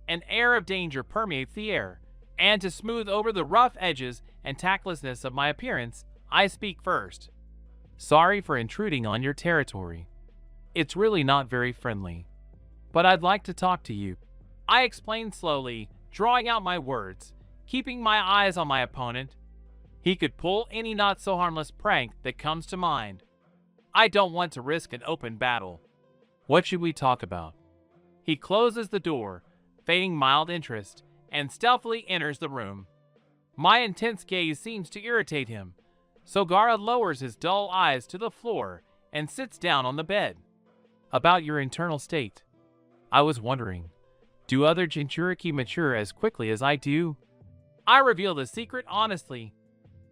An air of danger permeates the air, and to smooth over the rough edges and tactlessness of my appearance, I speak first. Sorry for intruding on your territory. It's really not very friendly. But I'd like to talk to you. I explain slowly, drawing out my words, keeping my eyes on my opponent. He could pull any not-so-harmless prank that comes to mind. I don't want to risk an open battle. What should we talk about? He closes the door, feigning mild interest, and stealthily enters the room. My intense gaze seems to irritate him, so Gaara lowers his dull eyes to the floor and sits down on the bed. About your internal state. I was wondering, do other Jinchuriki mature as quickly as I do? I reveal the secret honestly.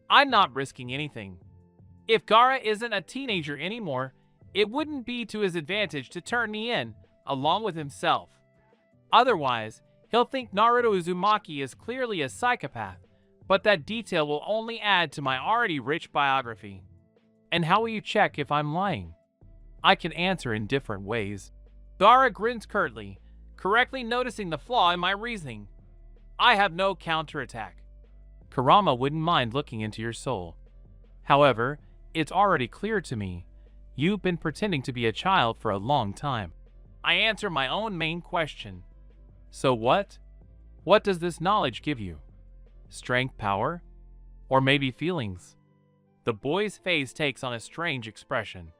I'm not risking anything. If Gaara isn't a teenager anymore, it wouldn't be to his advantage to turn me in, along with himself. Otherwise, He'll think Naruto Uzumaki is clearly a psychopath, but that detail will only add to my already rich biography. And how will you check if I'm lying? I can answer in different ways. Gaara grins curtly, correctly noticing the flaw in my reasoning. I have no counterattack. Kurama wouldn't mind looking into your soul. However, it's already clear to me. You've been pretending to be a child for a long time. I answer my own main question. So what? What does this knowledge give you? Strength, power? Or maybe feelings? The boy's face takes on a strange expression.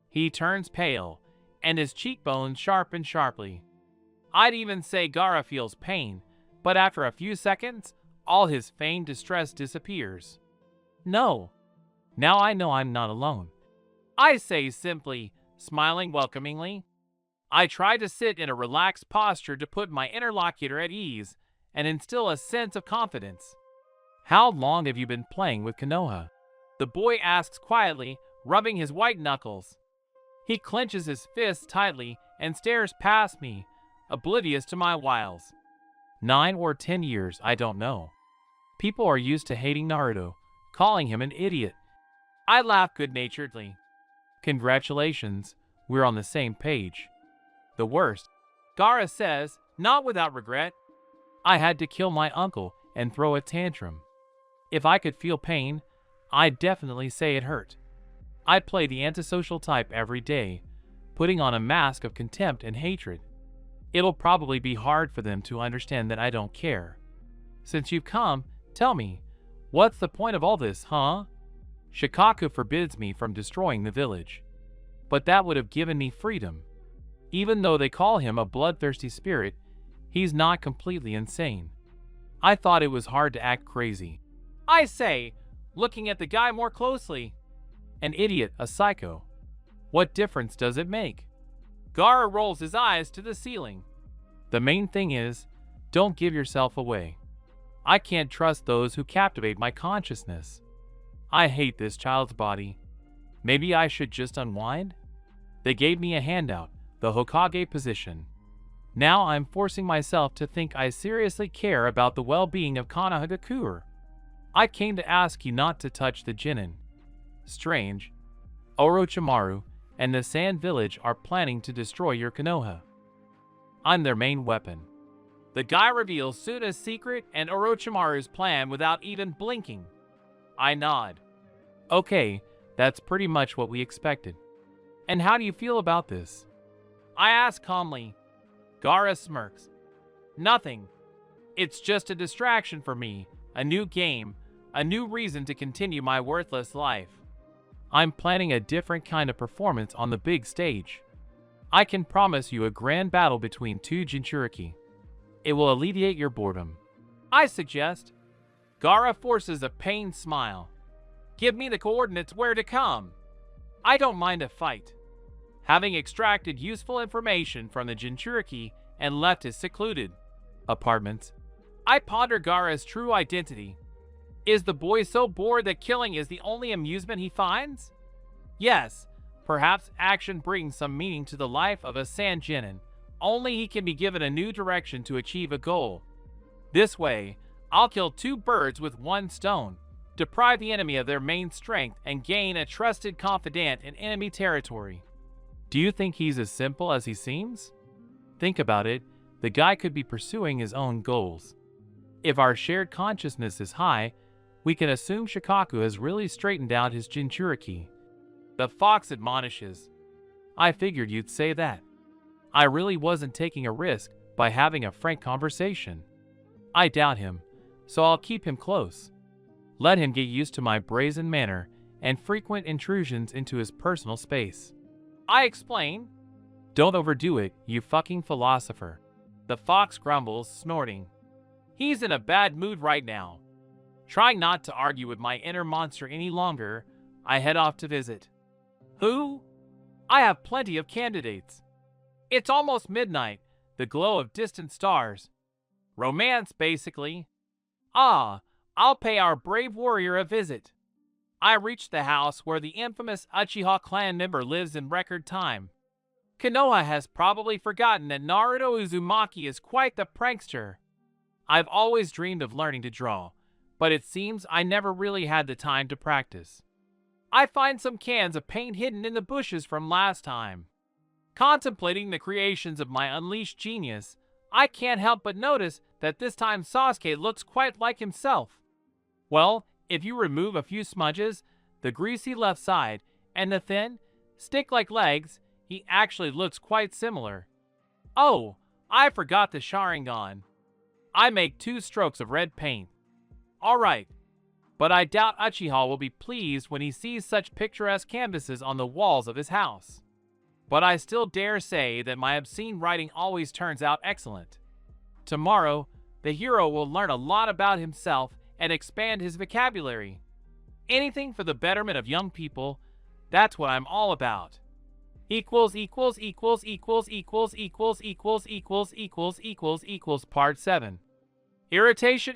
He turns pale, and his cheekbones sharpen sharply. I'd even say Gaara feels pain, but after a few seconds, all his feigned distress disappears. No. Now I know I'm not alone. I say simply, smiling welcomingly. I try to sit in a relaxed posture to put my interlocutor at ease and instill a sense of confidence. How long have you been playing with Konoha? The boy asks quietly, rubbing his white knuckles. He clenches his fists tightly and stares past me, oblivious to my wiles. 9 or 10 years, I don't know. People are used to hating Naruto, calling him an idiot. I laugh good-naturedly. Congratulations, we're on the same page. The worst, Gaara says, not without regret. I had to kill my uncle and throw a tantrum. If I could feel pain, I'd definitely say it hurt. I'd play the antisocial type every day, putting on a mask of contempt and hatred. It'll probably be hard for them to understand that I don't care. Since you've come, tell me, what's the point of all this, huh? Shikaku forbids me from destroying the village. But that would have given me freedom. Even though they call him a bloodthirsty spirit, he's not completely insane. I thought it was hard to act crazy. I say, looking at the guy more closely. An idiot, a psycho. What difference does it make? Gaara rolls his eyes to the ceiling. The main thing is, don't give yourself away. I can't trust those who captivate my consciousness. I hate this child's body. Maybe I should just unwind? They gave me a handout, the Hokage position. Now I'm forcing myself to think I seriously care about the well-being of Konohagakure. I came to ask you not to touch the Jinin. Strange. Orochimaru and the Sand Village are planning to destroy your Konoha. I'm their main weapon. The guy reveals Suna's secret and Orochimaru's plan without even blinking. I nod. Okay, that's pretty much what we expected. And how do you feel about this? I ask calmly. Gaara smirks. Nothing. It's just a distraction for me, a new game, a new reason to continue my worthless life. I'm planning a different kind of performance on the big stage. I can promise you a grand battle between two Jinchuriki. It will alleviate your boredom. I suggest. Gaara forces a pained smile. Give me the coordinates where to come. I don't mind a fight. Having extracted useful information from the Jinchuriki and left his secluded apartments, I ponder Gaara's true identity. Is the boy so bored that killing is the only amusement he finds? Yes, perhaps action brings some meaning to the life of a Sand Genin. Only he can be given a new direction to achieve a goal. This way, I'll kill 2 birds with 1 stone, deprive the enemy of their main strength, and gain a trusted confidant in enemy territory. Do you think he's as simple as he seems? Think about it, the guy could be pursuing his own goals. If our shared consciousness is high, we can assume Shikaku has really straightened out his Jinchuriki. The fox admonishes. I figured you'd say that. I really wasn't taking a risk by having a frank conversation. I doubt him, so I'll keep him close. Let him get used to my brazen manner and frequent intrusions into his personal space. I explain. Don't overdo it, you fucking philosopher. The fox grumbles, snorting. He's in a bad mood right now. Trying not to argue with my inner monster any longer, I head off to visit. Who? I have plenty of candidates. It's almost midnight, the glow of distant stars. Romance, basically. Ah, I'll pay our brave warrior a visit. I reach the house where the infamous Uchiha clan member lives in record time. Konoha has probably forgotten that Naruto Uzumaki is quite the prankster. I've always dreamed of learning to draw, but it seems I never really had the time to practice. I find some cans of paint hidden in the bushes from last time. Contemplating the creations of my unleashed genius, I can't help but notice that this time Sasuke looks quite like himself. Well, if you remove a few smudges, the greasy left side, and the thin, stick-like legs, he actually looks quite similar. Oh, I forgot the Sharingan. I make 2 strokes of red paint. Alright, but I doubt Uchiha will be pleased when he sees such picturesque canvases on the walls of his house. But I still dare say that my obscene writing always turns out excellent. Tomorrow, the hero will learn a lot about himself and expand his vocabulary. Anything for the betterment of young people, that's what I'm all about. Part 7. Irritation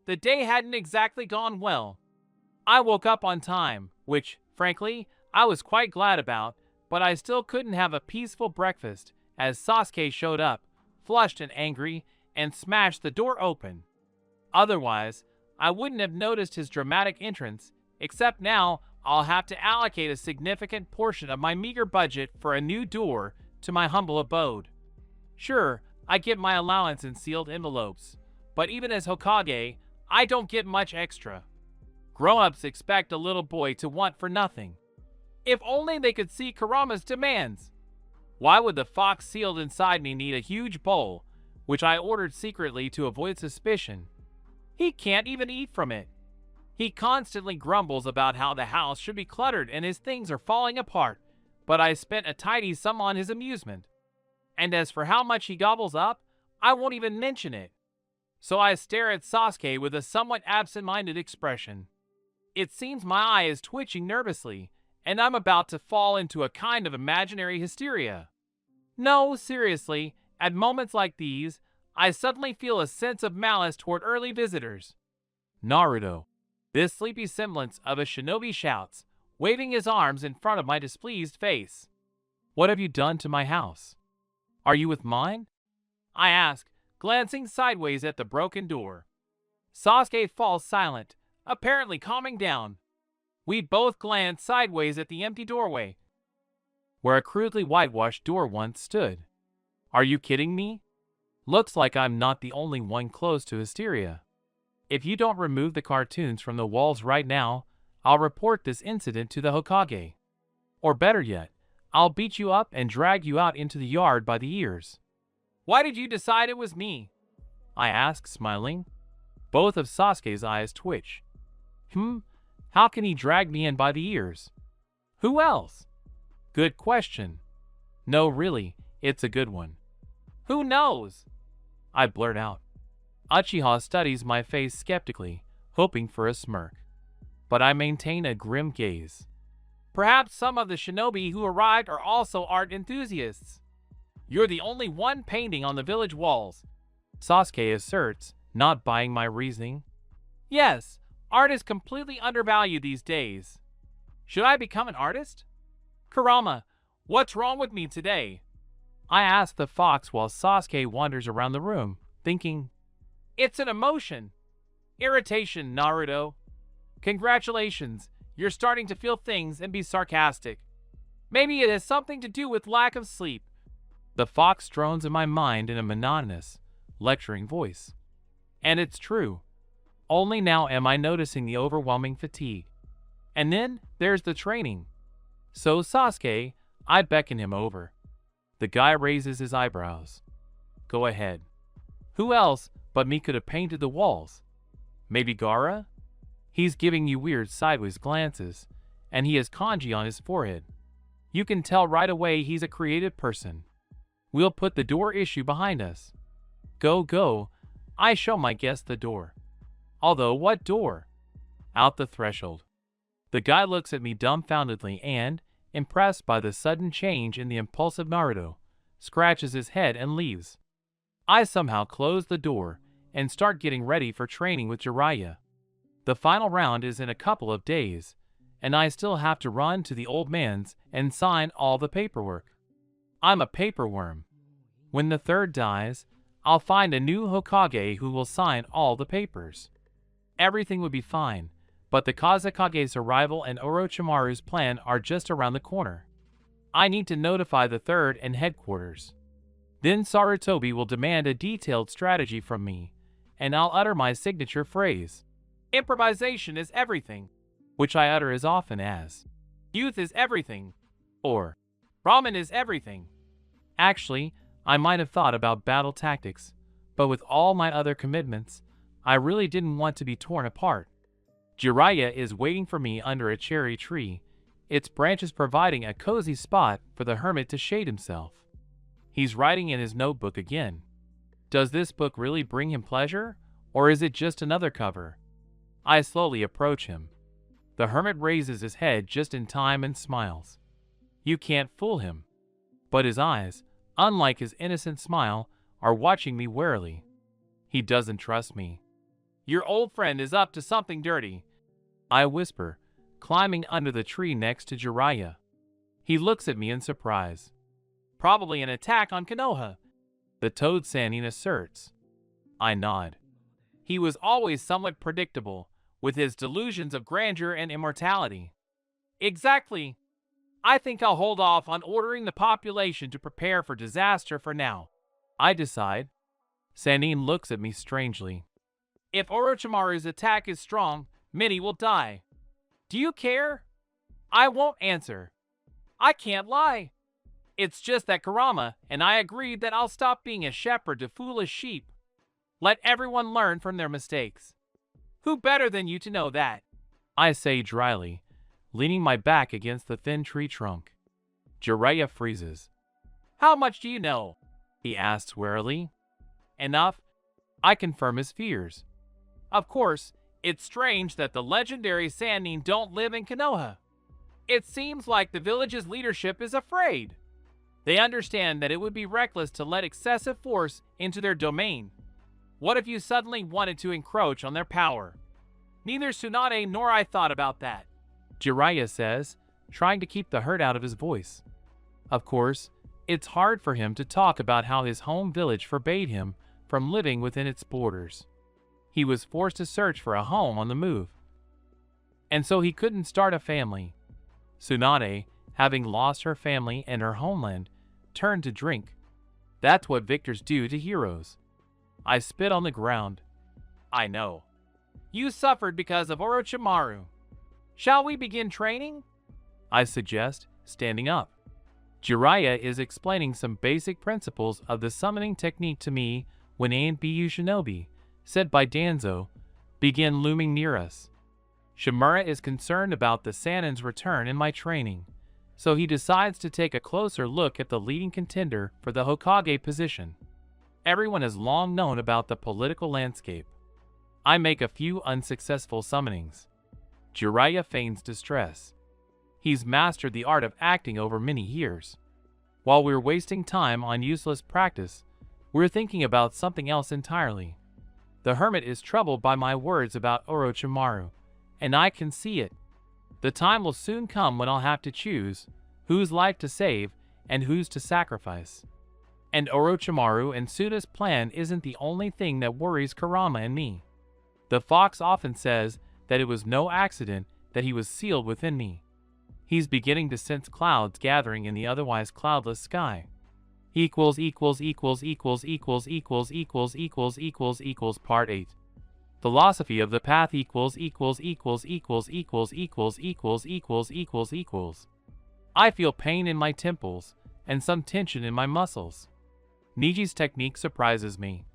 The day hadn't exactly gone well. I woke up on time, which, frankly, I was quite glad about, but I still couldn't have a peaceful breakfast as Sasuke showed up, flushed and angry, and smashed the door open. Otherwise, I wouldn't have noticed his dramatic entrance, except now I'll have to allocate a significant portion of my meager budget for a new door to my humble abode. Sure, I get my allowance in sealed envelopes, but even as Hokage, I don't get much extra. Grown-ups expect a little boy to want for nothing. If only they could see Kurama's demands. Why would the fox sealed inside me need a huge bowl, which I ordered secretly to avoid suspicion? He can't even eat from it. He constantly grumbles about how the house should be cluttered and his things are falling apart, but I spent a tidy sum on his amusement. And as for how much he gobbles up, I won't even mention it. So I stare at Sasuke with a somewhat absent-minded expression. It seems my eye is twitching nervously, and I'm about to fall into a kind of imaginary hysteria. No, seriously, at moments like these, I suddenly feel a sense of malice toward early visitors. Naruto, this sleepy semblance of a shinobi, shouts, waving his arms in front of my displeased face. What have you done to my house? Are you with mine? I ask, glancing sideways at the broken door. Sasuke falls silent, apparently calming down. We both glance sideways at the empty doorway, where a crudely whitewashed door once stood. Are you kidding me? Looks like I'm not the only one close to hysteria. If you don't remove the cartoons from the walls right now, I'll report this incident to the Hokage. Or better yet, I'll beat you up and drag you out into the yard by the ears. Why did you decide it was me? I ask, smiling. Both of Sasuke's eyes twitch. How can he drag me in by the ears? Who else? Good question. No, really, it's a good one. Who knows? I blurt out. Uchiha studies my face skeptically, hoping for a smirk. But I maintain a grim gaze. Perhaps some of the shinobi who arrived are also art enthusiasts. You're the only one painting on the village walls, Sasuke asserts, not buying my reasoning. Yes, art is completely undervalued these days. Should I become an artist? Kurama, what's wrong with me today? I ask the fox while Sasuke wanders around the room, thinking, it's an emotion. Irritation, Naruto. Congratulations, you're starting to feel things and be sarcastic. Maybe it has something to do with lack of sleep. The fox drones in my mind in a monotonous, lecturing voice. And it's true. Only now am I noticing the overwhelming fatigue. And then there's the training. So Sasuke, I beckon him over. The guy raises his eyebrows. Go ahead. Who else but me could have painted the walls? Maybe Gaara? He's giving you weird sideways glances, and he has kanji on his forehead. You can tell right away he's a creative person. We'll put the door issue behind us. Go. I show my guest the door. Although, what door? Out the threshold. The guy looks at me dumbfoundedly and, impressed by the sudden change in the impulsive Naruto, scratches his head and leaves. I somehow close the door and start getting ready for training with Jiraiya. The final round is in a couple of days, and I still have to run to the old man's and sign all the paperwork. I'm a paperworm. When the third dies, I'll find a new Hokage who will sign all the papers. Everything would be fine, but the Kazekage's arrival and Orochimaru's plan are just around the corner. I need to notify the third and headquarters. Then Sarutobi will demand a detailed strategy from me, and I'll utter my signature phrase. Improvisation is everything, which I utter as often as youth is everything, or ramen is everything. Actually, I might have thought about battle tactics, but with all my other commitments, I really didn't want to be torn apart. Jiraiya is waiting for me under a cherry tree, its branches providing a cozy spot for the hermit to shade himself. He's writing in his notebook again. Does this book really bring him pleasure, or is it just another cover? I slowly approach him. The hermit raises his head just in time and smiles. You can't fool him. But his eyes, unlike his innocent smile, are watching me warily. He doesn't trust me. Your old friend is up to something dirty, I whisper, climbing under the tree next to Jiraiya. He looks at me in surprise. Probably an attack on Konoha, the Toad Sannin asserts. I nod. He was always somewhat predictable, with his delusions of grandeur and immortality. Exactly. I think I'll hold off on ordering the population to prepare for disaster for now, I decide. Sannin looks at me strangely. If Orochimaru's attack is strong, many will die. Do you care? I won't answer. I can't lie. It's just that Kurama and I agreed that I'll stop being a shepherd to foolish sheep. Let everyone learn from their mistakes. Who better than you to know that? I say dryly, leaning my back against the thin tree trunk. Jiraiya freezes. How much do you know? He asks warily. Enough. I confirm his fears. Of course, it's strange that the legendary Sannin don't live in Konoha. It seems like the village's leadership is afraid. They understand that it would be reckless to let excessive force into their domain. What if you suddenly wanted to encroach on their power? Neither Tsunade nor I thought about that, Jiraiya says, trying to keep the hurt out of his voice. Of course, it's hard for him to talk about how his home village forbade him from living within its borders. He was forced to search for a home on the move. And so he couldn't start a family. Tsunade, having lost her family and her homeland, turned to drink. That's what victors do to heroes. I spit on the ground. I know. You suffered because of Orochimaru. Shall we begin training? I suggest, standing up. Jiraiya is explaining some basic principles of the summoning technique to me when A and BU shinobi, said by Danzo, begin looming near us. Shimura is concerned about the Sannin's return in my training, so he decides to take a closer look at the leading contender for the Hokage position. Everyone has long known about the political landscape. I make a few unsuccessful summonings. Jiraiya feigns distress. He's mastered the art of acting over many years. While we're wasting time on useless practice, we're thinking about something else entirely. The hermit is troubled by my words about Orochimaru, and I can see it. The time will soon come when I'll have to choose whose life to save and whose to sacrifice. And Orochimaru and Tsuda's plan isn't the only thing that worries Kurama and me. The fox often says that it was no accident that he was sealed within me. He's beginning to sense clouds gathering in the otherwise cloudless sky. Part 8. Philosophy of the path I feel pain in my temples and some tension in my muscles. Niji's technique surprises me.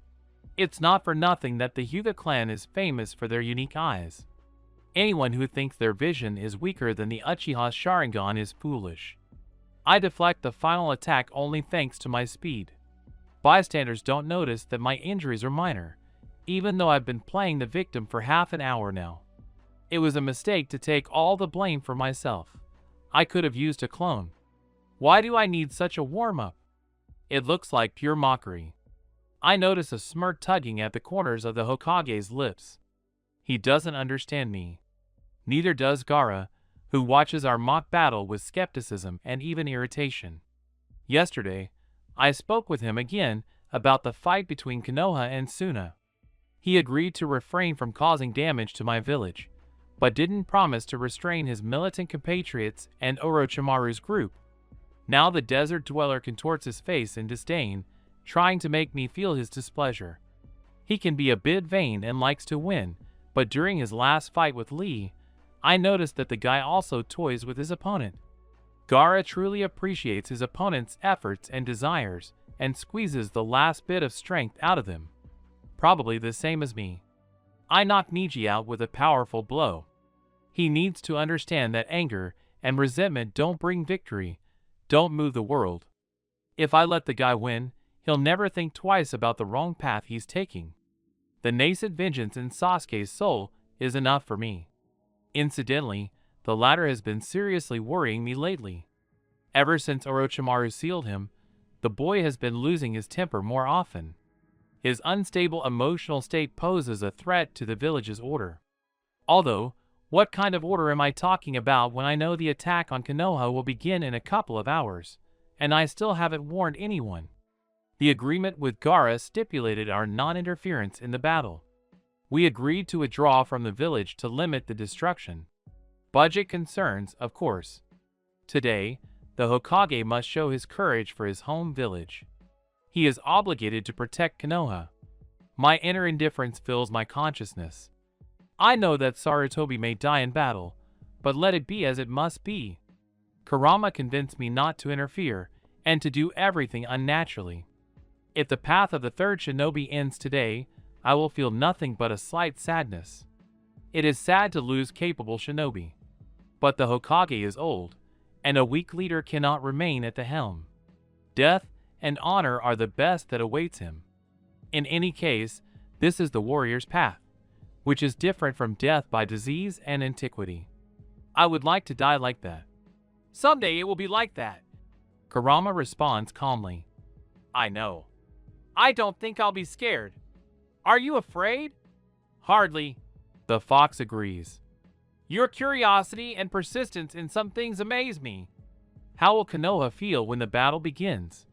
It's not for nothing that the Hyuga clan is famous for their unique eyes. Anyone who thinks their vision is weaker than the Uchiha's Sharingan is foolish. I deflect the final attack only thanks to my speed. Bystanders don't notice that my injuries are minor, even though I've been playing the victim for half an hour now. It was a mistake to take all the blame for myself. I could have used a clone. Why do I need such a warm-up? It looks like pure mockery. I notice a smirk tugging at the corners of the Hokage's lips. He doesn't understand me. Neither does Gaara, who watches our mock battle with skepticism and even irritation. Yesterday, I spoke with him again about the fight between Konoha and Suna. He agreed to refrain from causing damage to my village, but didn't promise to restrain his militant compatriots and Orochimaru's group. Now the desert dweller contorts his face in disdain, trying to make me feel his displeasure. He can be a bit vain and likes to win, but during his last fight with Lee, I noticed that the guy also toys with his opponent. Gaara truly appreciates his opponent's efforts and desires and squeezes the last bit of strength out of them. Probably the same as me. I knock Neji out with a powerful blow. He needs to understand that anger and resentment don't bring victory, don't move the world. If I let the guy win, he'll never think twice about the wrong path he's taking. The nascent vengeance in Sasuke's soul is enough for me. Incidentally, the latter has been seriously worrying me lately. Ever since Orochimaru sealed him, the boy has been losing his temper more often. His unstable emotional state poses a threat to the village's order. Although, what kind of order am I talking about when I know the attack on Konoha will begin in a couple of hours, and I still haven't warned anyone? The agreement with Gaara stipulated our non-interference in the battle. We agreed to withdraw from the village to limit the destruction. Budget concerns, of course. Today, the Hokage must show his courage for his home village. He is obligated to protect Konoha. My inner indifference fills my consciousness. I know that Sarutobi may die in battle, but let it be as it must be. Kurama convinced me not to interfere and to do everything unnaturally. If the path of the third shinobi ends today, I will feel nothing but a slight sadness. It is sad to lose capable shinobi. But the Hokage is old, and a weak leader cannot remain at the helm. Death and honor are the best that awaits him. In any case, this is the warrior's path, which is different from death by disease and antiquity. I would like to die like that. Someday it will be like that. Kurama responds calmly. I know. I don't think I'll be scared. Are you afraid? Hardly. The fox agrees. Your curiosity and persistence in some things amaze me. How will Konoha feel when the battle begins?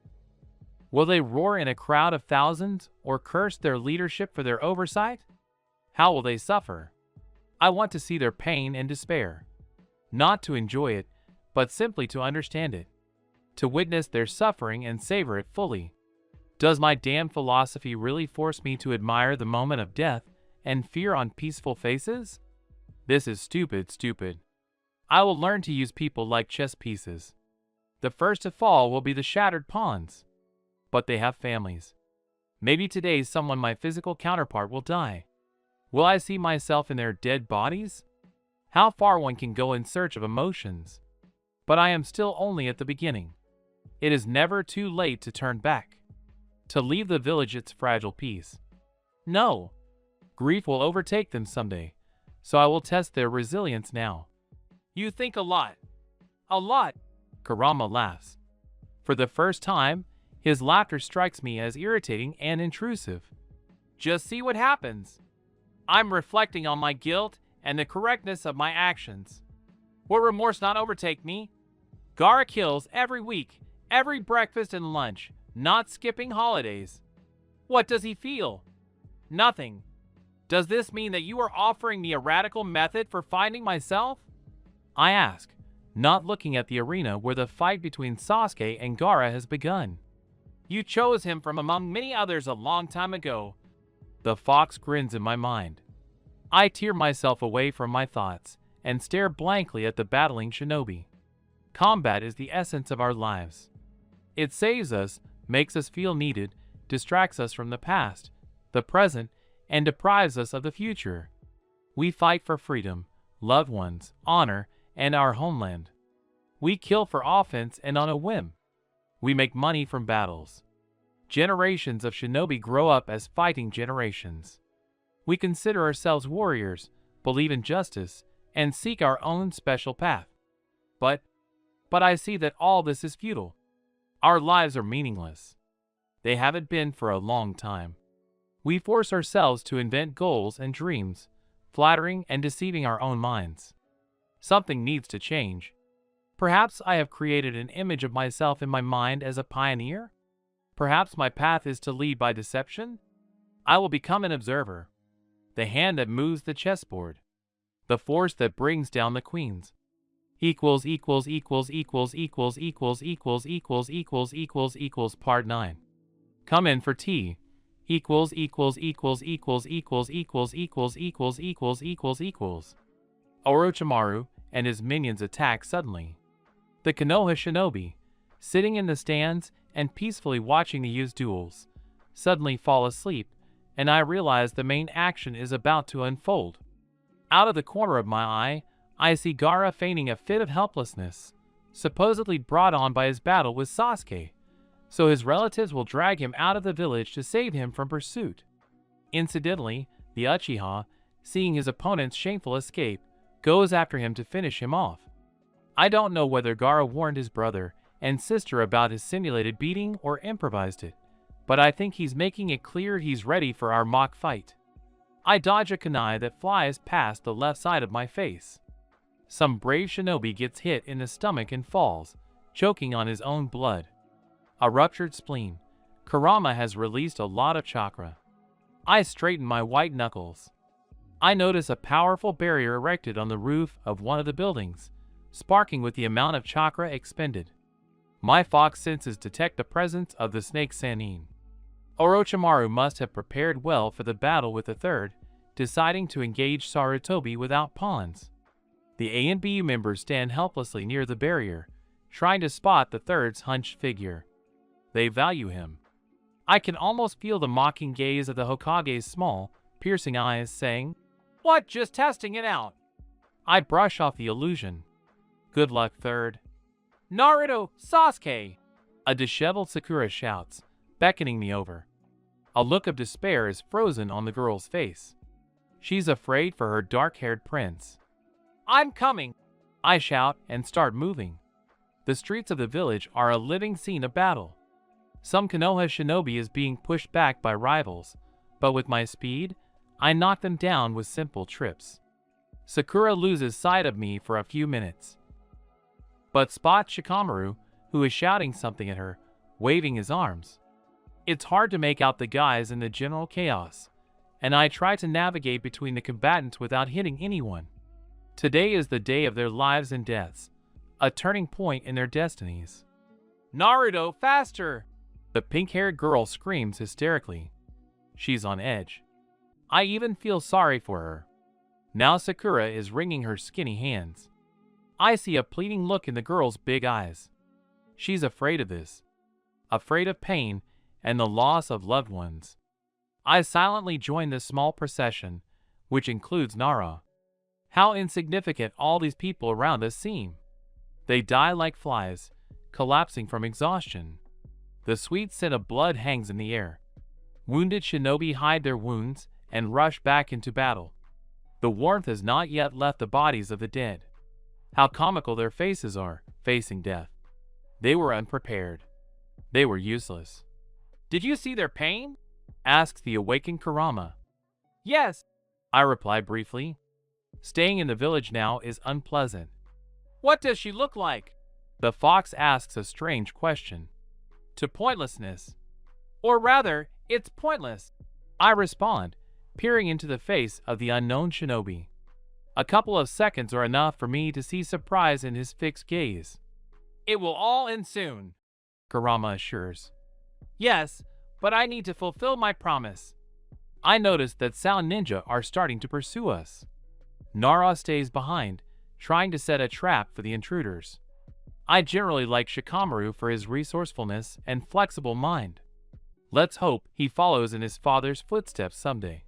Will they roar in a crowd of thousands or curse their leadership for their oversight? How will they suffer? I want to see their pain and despair. Not to enjoy it, but simply to understand it. To witness their suffering and savor it fully. Does my damn philosophy really force me to admire the moment of death and fear on peaceful faces? This is stupid. I will learn to use people like chess pieces. The first to fall will be the shattered pawns. But they have families. Maybe today someone my physical counterpart will die. Will I see myself in their dead bodies? How far one can go in search of emotions. But I am still only at the beginning. It is never too late to turn back. To leave the village its fragile peace. No. Grief will overtake them someday, so I will test their resilience now. You think a lot. A lot. Kurama laughs. For the first time, his laughter strikes me as irritating and intrusive. Just see what happens. I'm reflecting on my guilt and the correctness of my actions. Will remorse not overtake me? Gaara kills every week, every breakfast and lunch, not skipping holidays. What does he feel? Nothing. Does this mean that you are offering me a radical method for finding myself? I ask, not looking at the arena where the fight between Sasuke and Gaara has begun. You chose him from among many others a long time ago. The fox grins in my mind. I tear myself away from my thoughts and stare blankly at the battling shinobi. Combat is the essence of our lives. It saves us, makes us feel needed, distracts us from the past, the present, and deprives us of the future. We fight for freedom, loved ones, honor, and our homeland. We kill for offense and on a whim. We make money from battles. Generations of shinobi grow up as fighting generations. We consider ourselves warriors, believe in justice, and seek our own special path. But I see that all this is futile. Our lives are meaningless. They haven't been for a long time. We force ourselves to invent goals and dreams, flattering and deceiving our own minds. Something needs to change. Perhaps I have created an image of myself in my mind as a pioneer? Perhaps my path is to lead by deception? I will become an observer. The hand that moves the chessboard. The force that brings down the queens. Part 9. Come in for tea. Orochimaru and his minions attack suddenly. The Konoha shinobi, sitting in the stands and peacefully watching the used duels, suddenly fall asleep, and I realize the main action is about to unfold. Out of the corner of my eye, I see Gaara feigning a fit of helplessness, supposedly brought on by his battle with Sasuke, so his relatives will drag him out of the village to save him from pursuit. Incidentally, the Uchiha, seeing his opponent's shameful escape, goes after him to finish him off. I don't know whether Gaara warned his brother and sister about his simulated beating or improvised it, but I think he's making it clear he's ready for our mock fight. I dodge a kunai that flies past the left side of my face. Some brave shinobi gets hit in the stomach and falls, choking on his own blood. A ruptured spleen. Kurama has released a lot of chakra. I straighten my white knuckles. I notice a powerful barrier erected on the roof of one of the buildings, sparking with the amount of chakra expended. My fox senses detect the presence of the snake Sannin. Orochimaru must have prepared well for the battle with the third, deciding to engage Sarutobi without pawns. The A and B members stand helplessly near the barrier, trying to spot the third's hunched figure. They value him. I can almost feel the mocking gaze of the Hokage's small, piercing eyes saying, "What, just testing it out?" I brush off the illusion. Good luck, third. Naruto, Sasuke! A disheveled Sakura shouts, beckoning me over. A look of despair is frozen on the girl's face. She's afraid for her dark-haired prince. I'm coming! I shout and start moving. The streets of the village are a living scene of battle. Some Konoha shinobi is being pushed back by rivals, but with my speed, I knock them down with simple trips. Sakura loses sight of me for a few minutes, but spots Shikamaru, who is shouting something at her, waving his arms. It's hard to make out the guys in the general chaos, and I try to navigate between the combatants without hitting anyone. Today is the day of their lives and deaths, a turning point in their destinies. Naruto, faster! The pink-haired girl screams hysterically. She's on edge. I even feel sorry for her. Now Sakura is wringing her skinny hands. I see a pleading look in the girl's big eyes. She's afraid of this. Afraid of pain and the loss of loved ones. I silently join this small procession, which includes Nara. How insignificant all these people around us seem. They die like flies, collapsing from exhaustion. The sweet scent of blood hangs in the air. Wounded shinobi hide their wounds and rush back into battle. The warmth has not yet left the bodies of the dead. How comical their faces are, facing death. They were unprepared. They were useless. Did you see their pain? Asks the awakened Kurama. Yes, I reply briefly. Staying in the village now is unpleasant. What does she look like? The fox asks a strange question. To pointlessness. Or rather, it's pointless. I respond, peering into the face of the unknown shinobi. A couple of seconds are enough for me to see surprise in his fixed gaze. It will all end soon, Kurama assures. Yes, but I need to fulfill my promise. I notice that Sound Ninja are starting to pursue us. Nara stays behind, trying to set a trap for the intruders. I generally like Shikamaru for his resourcefulness and flexible mind. Let's hope he follows in his father's footsteps someday.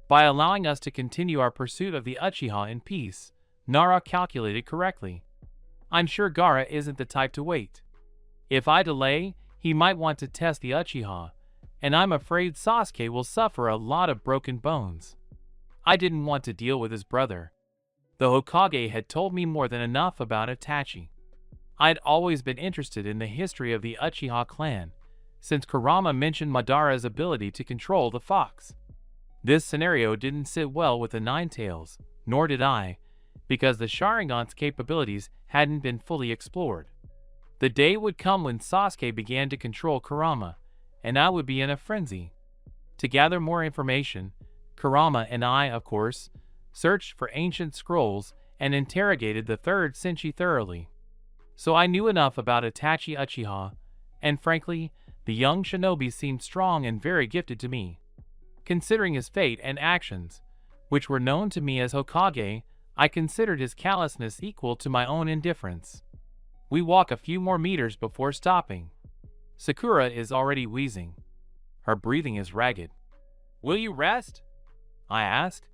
By allowing us to continue our pursuit of the Uchiha in peace, Nara calculated correctly. I'm sure Gaara isn't the type to wait. If I delay, he might want to test the Uchiha, and I'm afraid Sasuke will suffer a lot of broken bones. I didn't want to deal with his brother. The Hokage had told me more than enough about Itachi. I'd always been interested in the history of the Uchiha clan, since Kurama mentioned Madara's ability to control the fox. This scenario didn't sit well with the Nine Tails, nor did I, because the Sharingan's capabilities hadn't been fully explored. The day would come when Sasuke began to control Kurama, and I would be in a frenzy. To gather more information, Kurama and I, of course, searched for ancient scrolls and interrogated the 3rd Senshi thoroughly. So I knew enough about Itachi Uchiha, and frankly, the young shinobi seemed strong and very gifted to me. Considering his fate and actions, which were known to me as Hokage, I considered his callousness equal to my own indifference. We walk a few more meters before stopping. Sakura is already wheezing. Her breathing is ragged. "Will you rest?" I ask.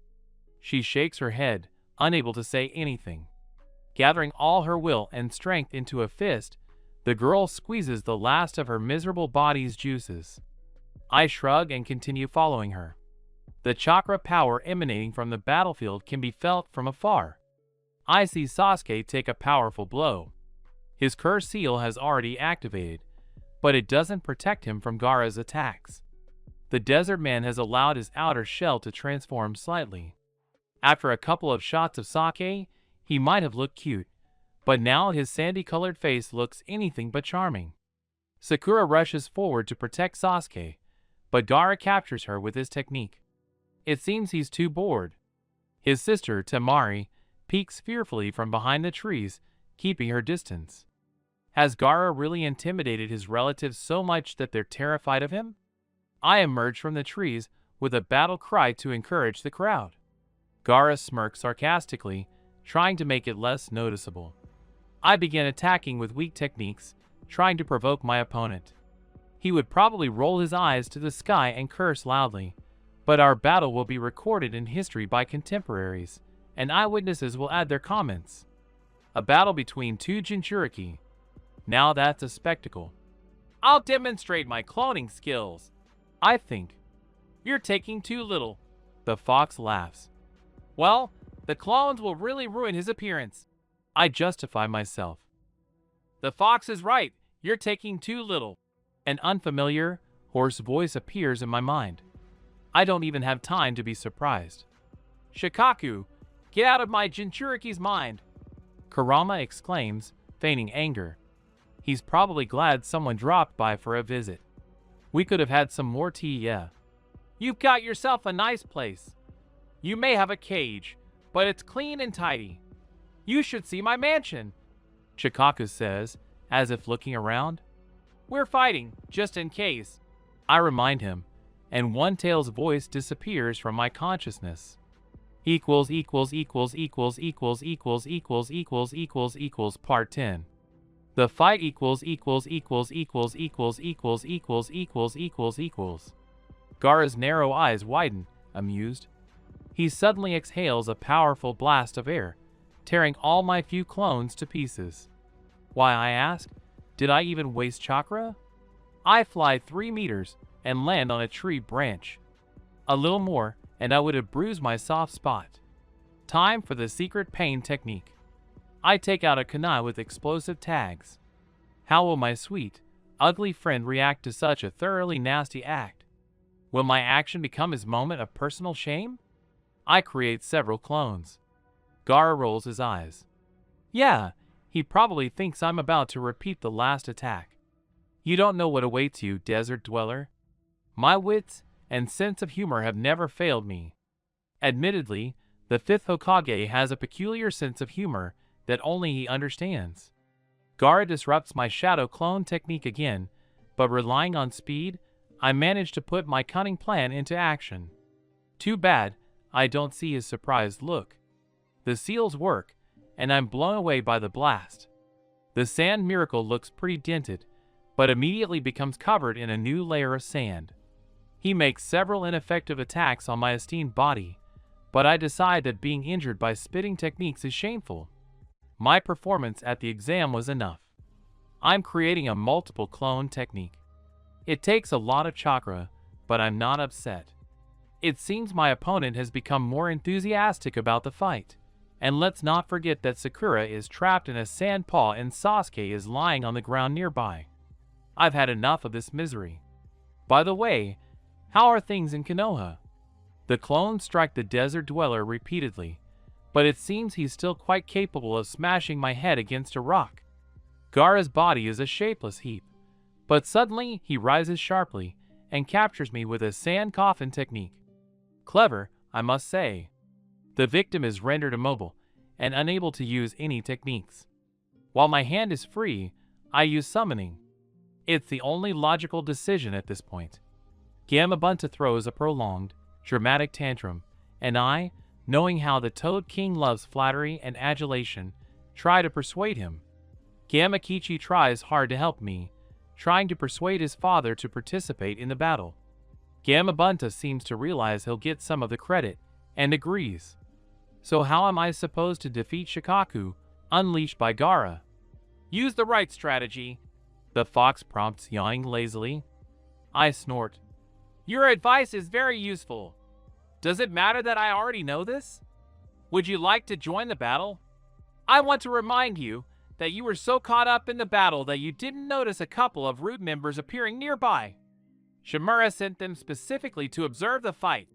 She shakes her head, unable to say anything. Gathering all her will and strength into a fist, the girl squeezes the last of her miserable body's juices. I shrug and continue following her. The chakra power emanating from the battlefield can be felt from afar. I see Sasuke take a powerful blow. His curse seal has already activated, but it doesn't protect him from Gaara's attacks. The desert man has allowed his outer shell to transform slightly. After a couple of shots of sake, he might have looked cute, but now his sandy-colored face looks anything but charming. Sakura rushes forward to protect Sasuke, but Gaara captures her with his technique. It seems he's too bored. His sister, Temari, peeks fearfully from behind the trees, keeping her distance. Has Gaara really intimidated his relatives so much that they're terrified of him? I emerge from the trees with a battle cry to encourage the crowd. Gaara smirks sarcastically, trying to make it less noticeable. I begin attacking with weak techniques, trying to provoke my opponent. He would probably roll his eyes to the sky and curse loudly, but our battle will be recorded in history by contemporaries, and eyewitnesses will add their comments. A battle between 2 Jinchuriki. Now that's a spectacle. I'll demonstrate my cloning skills, I think. You're taking too little. The fox laughs. Well, the clones will really ruin his appearance. I justify myself. The fox is right. You're taking too little. An unfamiliar, hoarse voice appears in my mind. I don't even have time to be surprised. Shikaku, get out of my Jinchuriki's mind, Kurama exclaims, feigning anger. He's probably glad someone dropped by for a visit. We could have had some more tea, yeah. You've got yourself a nice place. You may have a cage, but it's clean and tidy. You should see my mansion, Shikaku says, as if looking around. We're fighting, just in case, I remind him, and One Tail's voice disappears from my consciousness. Part 10. The fight Gaara's narrow eyes widen, amused. He suddenly exhales a powerful blast of air, tearing all my few clones to pieces. Why, I ask, did I even waste chakra? I fly 3 meters and land on a tree branch. A little more, and I would have bruised my soft spot. Time for the secret pain technique. I take out a kunai with explosive tags. How will my sweet, ugly friend react to such a thoroughly nasty act? Will my action become his moment of personal shame? I create several clones. Gaara rolls his eyes. Yeah, he probably thinks I'm about to repeat the last attack. You don't know what awaits you, desert dweller. My wits and sense of humor have never failed me. Admittedly, the 5th Hokage has a peculiar sense of humor that only he understands. Gaara disrupts my shadow clone technique again, but relying on speed, I manage to put my cunning plan into action. Too bad I don't see his surprised look. The seals work, and I'm blown away by the blast. The sand miracle looks pretty dented, but immediately becomes covered in a new layer of sand. He makes several ineffective attacks on my esteemed body, but I decide that being injured by spitting techniques is shameful. My performance at the exam was enough. I'm creating a multiple clone technique. It takes a lot of chakra, but I'm not upset. It seems my opponent has become more enthusiastic about the fight. And let's not forget that Sakura is trapped in a sand paw and Sasuke is lying on the ground nearby. I've had enough of this misery. By the way, how are things in Konoha? The clones strike the desert dweller repeatedly, but it seems he's still quite capable of smashing my head against a rock. Gaara's body is a shapeless heap, but suddenly he rises sharply and captures me with a sand coffin technique. Clever, I must say. The victim is rendered immobile and unable to use any techniques. While my hand is free, I use summoning. It's the only logical decision at this point. Gamabunta throws a prolonged, dramatic tantrum, and I, knowing how the Toad King loves flattery and adulation, try to persuade him. Gamakichi tries hard to help me, trying to persuade his father to participate in the battle. Gamabunta seems to realize he'll get some of the credit, and agrees. So how am I supposed to defeat Shikaku, unleashed by Gaara? Use the right strategy, the fox prompts, yawning lazily. I snort. Your advice is very useful. Does it matter that I already know this? Would you like to join the battle? I want to remind you that you were so caught up in the battle that you didn't notice a couple of root members appearing nearby. Shimura sent them specifically to observe the fight,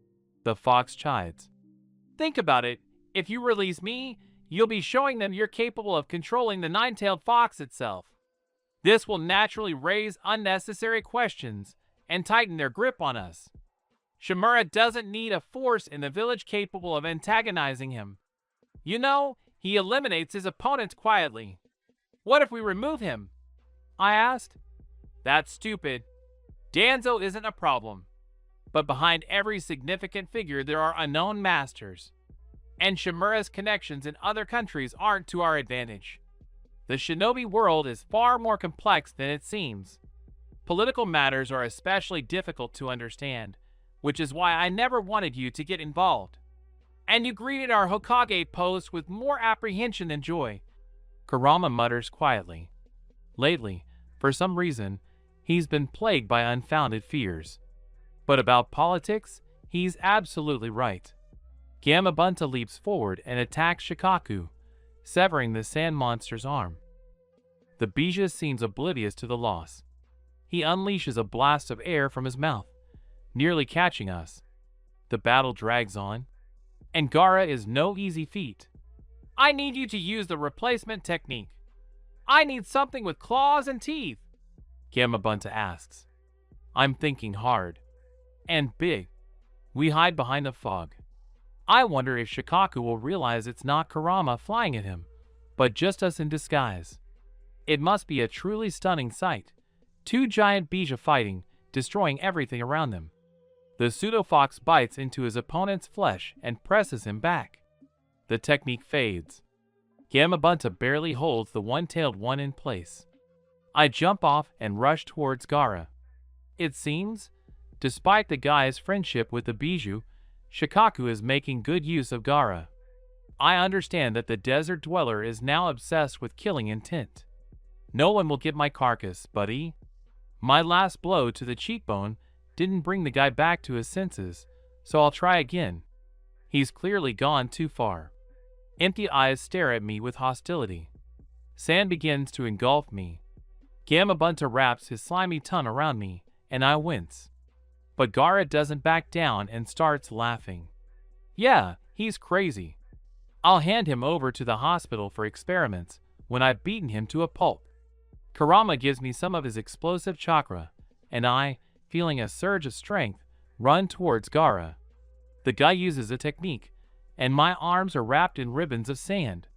the fox chides. Think about it. If you release me, you'll be showing them you're capable of controlling the nine-tailed fox itself. This will naturally raise unnecessary questions and tighten their grip on us. Shimura doesn't need a force in the village capable of antagonizing him. You know, he eliminates his opponents quietly. What if we remove him? I asked. That's stupid. Danzo isn't a problem. But behind every significant figure there are unknown masters. And Shimura's connections in other countries aren't to our advantage. The shinobi world is far more complex than it seems. Political matters are especially difficult to understand, which is why I never wanted you to get involved. And you greeted our Hokage post with more apprehension than joy. Kurama mutters quietly. Lately, for some reason, he's been plagued by unfounded fears. But about politics, he's absolutely right. Gamabunta leaps forward and attacks Shikaku, severing the sand monster's arm. The Bija seems oblivious to the loss. He unleashes a blast of air from his mouth, nearly catching us. The battle drags on, and Gaara is no easy feat. I need you to use the replacement technique. I need something with claws and teeth, Gamabunta asks. I'm thinking hard. And big. We hide behind the fog. I wonder if Shikaku will realize it's not Kurama flying at him, but just us in disguise. It must be a truly stunning sight. Two giant Bija fighting, destroying everything around them. The pseudo-fox bites into his opponent's flesh and presses him back. The technique fades. Gamabunta barely holds the one-tailed one in place. I jump off and rush towards Gaara. It seems, despite the guy's friendship with the Biju, Shikaku is making good use of Gaara. I understand that the desert dweller is now obsessed with killing intent. No one will get my carcass, buddy. My last blow to the cheekbone didn't bring the guy back to his senses, so I'll try again. He's clearly gone too far. Empty eyes stare at me with hostility. Sand begins to engulf me. Gamabunta wraps his slimy tongue around me, and I wince. But Gaara doesn't back down and starts laughing. Yeah, he's crazy. I'll hand him over to the hospital for experiments when I've beaten him to a pulp. Kurama gives me some of his explosive chakra, and I, feeling a surge of strength, run towards Gaara. The guy uses a technique, and my arms are wrapped in ribbons of sand.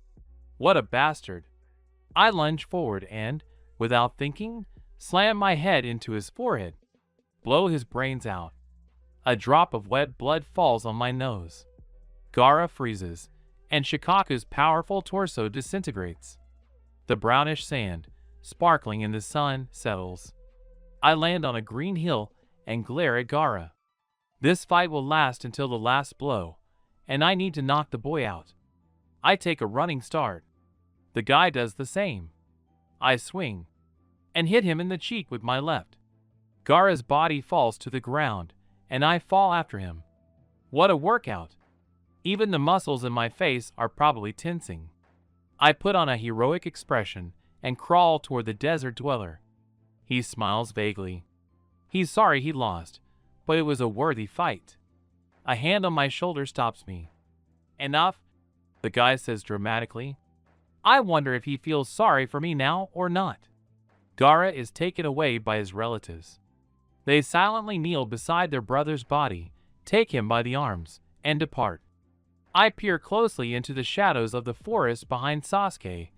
What a bastard. I lunge forward and, without thinking, slam my head into his forehead. Blow his brains out. A drop of wet blood falls on my nose. Gaara freezes, and Shikaku's powerful torso disintegrates. The brownish sand, sparkling in the sun, settles. I land on a green hill and glare at Gaara. This fight will last until the last blow, and I need to knock the boy out. I take a running start. The guy does the same. I swing, and hit him in the cheek with my left. Gaara's body falls to the ground, and I fall after him. What a workout! Even the muscles in my face are probably tensing. I put on a heroic expression and crawl toward the desert dweller. He smiles vaguely. He's sorry he lost, but it was a worthy fight. A hand on my shoulder stops me. Enough. the guy says dramatically. I wonder if he feels sorry for me now or not. Gaara is taken away by his relatives. They silently kneel beside their brother's body, take him by the arms, and depart. I peer closely into the shadows of the forest behind Sasuke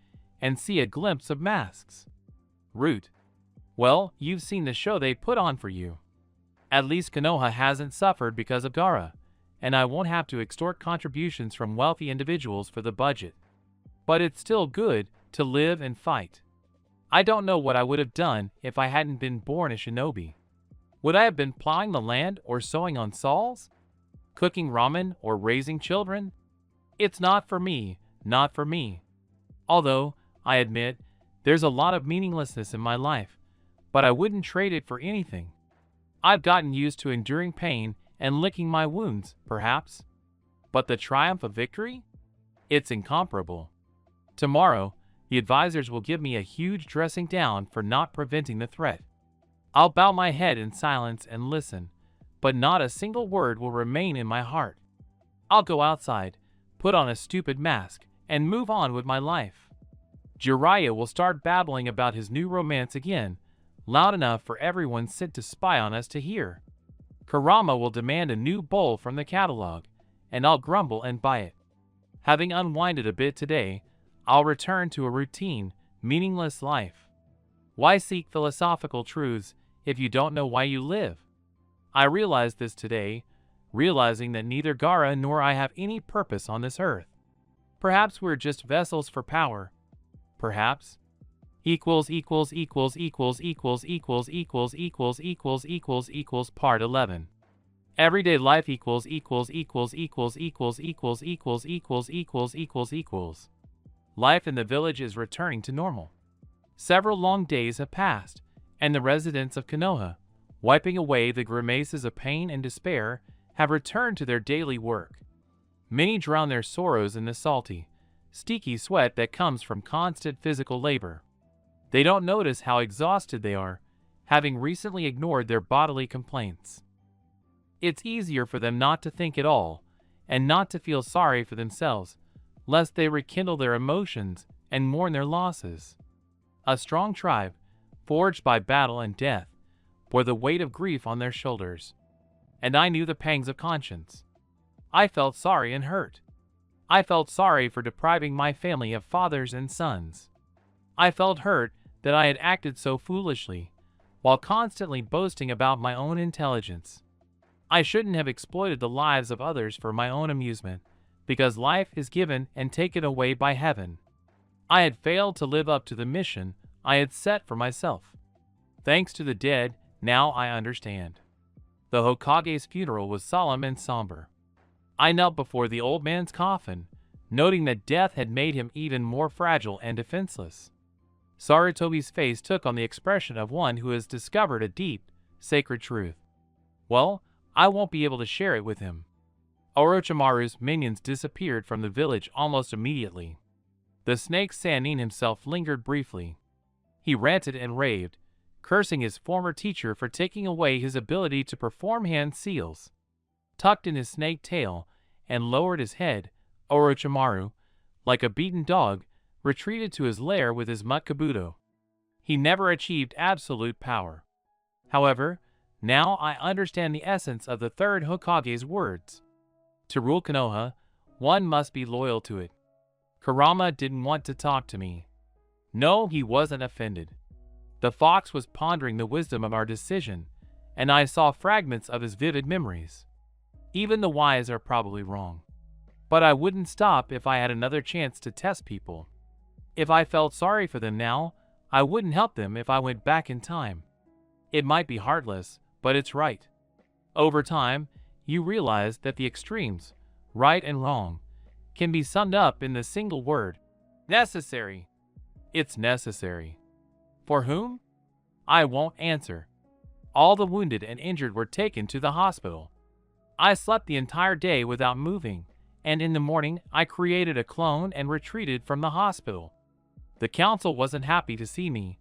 and see a glimpse of masks. Root. Well, you've seen the show they put on for you. At least Konoha hasn't suffered because of Gaara, and I won't have to extort contributions from wealthy individuals for the budget. But it's still good to live and fight. I don't know what I would have done if I hadn't been born a shinobi. Would I have been plowing the land or sewing on saws? Cooking ramen or raising children? It's not for me, not for me. Although, I admit, there's a lot of meaninglessness in my life, but I wouldn't trade it for anything. I've gotten used to enduring pain and licking my wounds, perhaps. But the triumph of victory? It's incomparable. Tomorrow, the advisors will give me a huge dressing down for not preventing the threat. I'll bow my head in silence and listen, but not a single word will remain in my heart. I'll go outside, put on a stupid mask, and move on with my life. Jiraiya will start babbling about his new romance again, loud enough for everyone sent to spy on us to hear. Kurama will demand a new bowl from the catalog, and I'll grumble and buy it. Having unwinded a bit today, I'll return to a routine, meaningless life. Why seek philosophical truths if you don't know why you live? I realized this today, realizing that neither Gaara nor I have any purpose on this earth. Perhaps we're just vessels for power. Perhaps. Part 11. Everyday life Life in the village is returning to normal. Several long days have passed, and the residents of Konoha, wiping away the grimaces of pain and despair, have returned to their daily work. Many drown their sorrows in the salty, sticky sweat that comes from constant physical labor. They don't notice how exhausted they are, having recently ignored their bodily complaints. It's easier for them not to think at all, and not to feel sorry for themselves, lest they rekindle their emotions and mourn their losses. A strong tribe, forged by battle and death, bore the weight of grief on their shoulders. And I knew the pangs of conscience. I felt sorry and hurt. I felt sorry for depriving my family of fathers and sons. I felt hurt that I had acted so foolishly, while constantly boasting about my own intelligence. I shouldn't have exploited the lives of others for my own amusement, because life is given and taken away by heaven. I had failed to live up to the mission I had set for myself. Thanks to the dead, now I understand. The Hokage's funeral was solemn and somber. I knelt before the old man's coffin, noting that death had made him even more fragile and defenseless. Sarutobi's face took on the expression of one who has discovered a deep, sacred truth. Well, I won't be able to share it with him. Orochimaru's minions disappeared from the village almost immediately. The snake Sannin himself lingered briefly. He ranted and raved, cursing his former teacher for taking away his ability to perform hand seals. Tucked in his snake tail and lowered his head, Orochimaru, like a beaten dog, retreated to his lair with his Mutkabuto. He never achieved absolute power. However, now I understand the essence of the third Hokage's words. To rule Konoha, one must be loyal to it. Kurama didn't want to talk to me. No, he wasn't offended. The fox was pondering the wisdom of our decision, and I saw fragments of his vivid memories. Even the wise are probably wrong. But I wouldn't stop if I had another chance to test people. If I felt sorry for them now, I wouldn't help them if I went back in time. It might be heartless, but it's right. Over time, you realize that the extremes, right and wrong, can be summed up in the single word: necessary. It's necessary. For whom? I won't answer. All the wounded and injured were taken to the hospital. I slept the entire day without moving, and in the morning I created a clone and retreated from the hospital. The council wasn't happy to see me,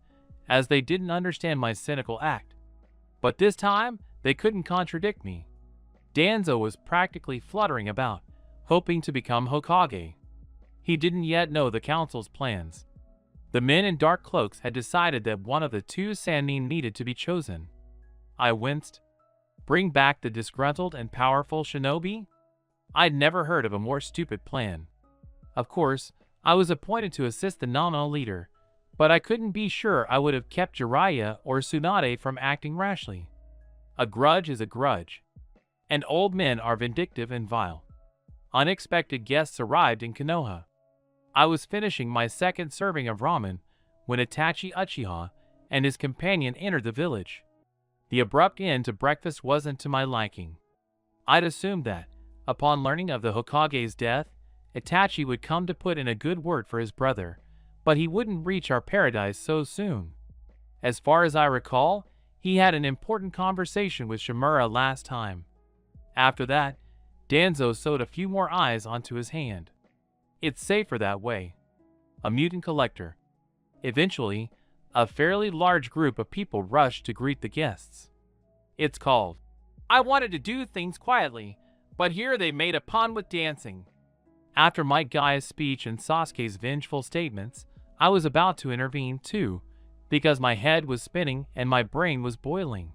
as they didn't understand my cynical act. But this time, they couldn't contradict me. Danzo was practically fluttering about, hoping to become Hokage. He didn't yet know the council's plans. The men in dark cloaks had decided that one of the two Sannin needed to be chosen. I winced. Bring back the disgruntled and powerful shinobi? I'd never heard of a more stupid plan. Of course, I was appointed to assist the nominal leader, but I couldn't be sure I would have kept Jiraiya or Tsunade from acting rashly. A grudge is a grudge, and old men are vindictive and vile. Unexpected guests arrived in Konoha. I was finishing my second serving of ramen when Itachi Uchiha and his companion entered the village. The abrupt end to breakfast wasn't to my liking. I'd assumed that, upon learning of the Hokage's death, Itachi would come to put in a good word for his brother, but he wouldn't reach our paradise so soon. As far as I recall, he had an important conversation with Shimura last time. After that, Danzo sewed a few more eyes onto his hand. It's safer that way. A mutant collector. Eventually, a fairly large group of people rushed to greet the guests. It's called. I wanted to do things quietly, but here they made a pun with dancing. After Might Gaia's speech and Sasuke's vengeful statements, I was about to intervene too, because my head was spinning and my brain was boiling.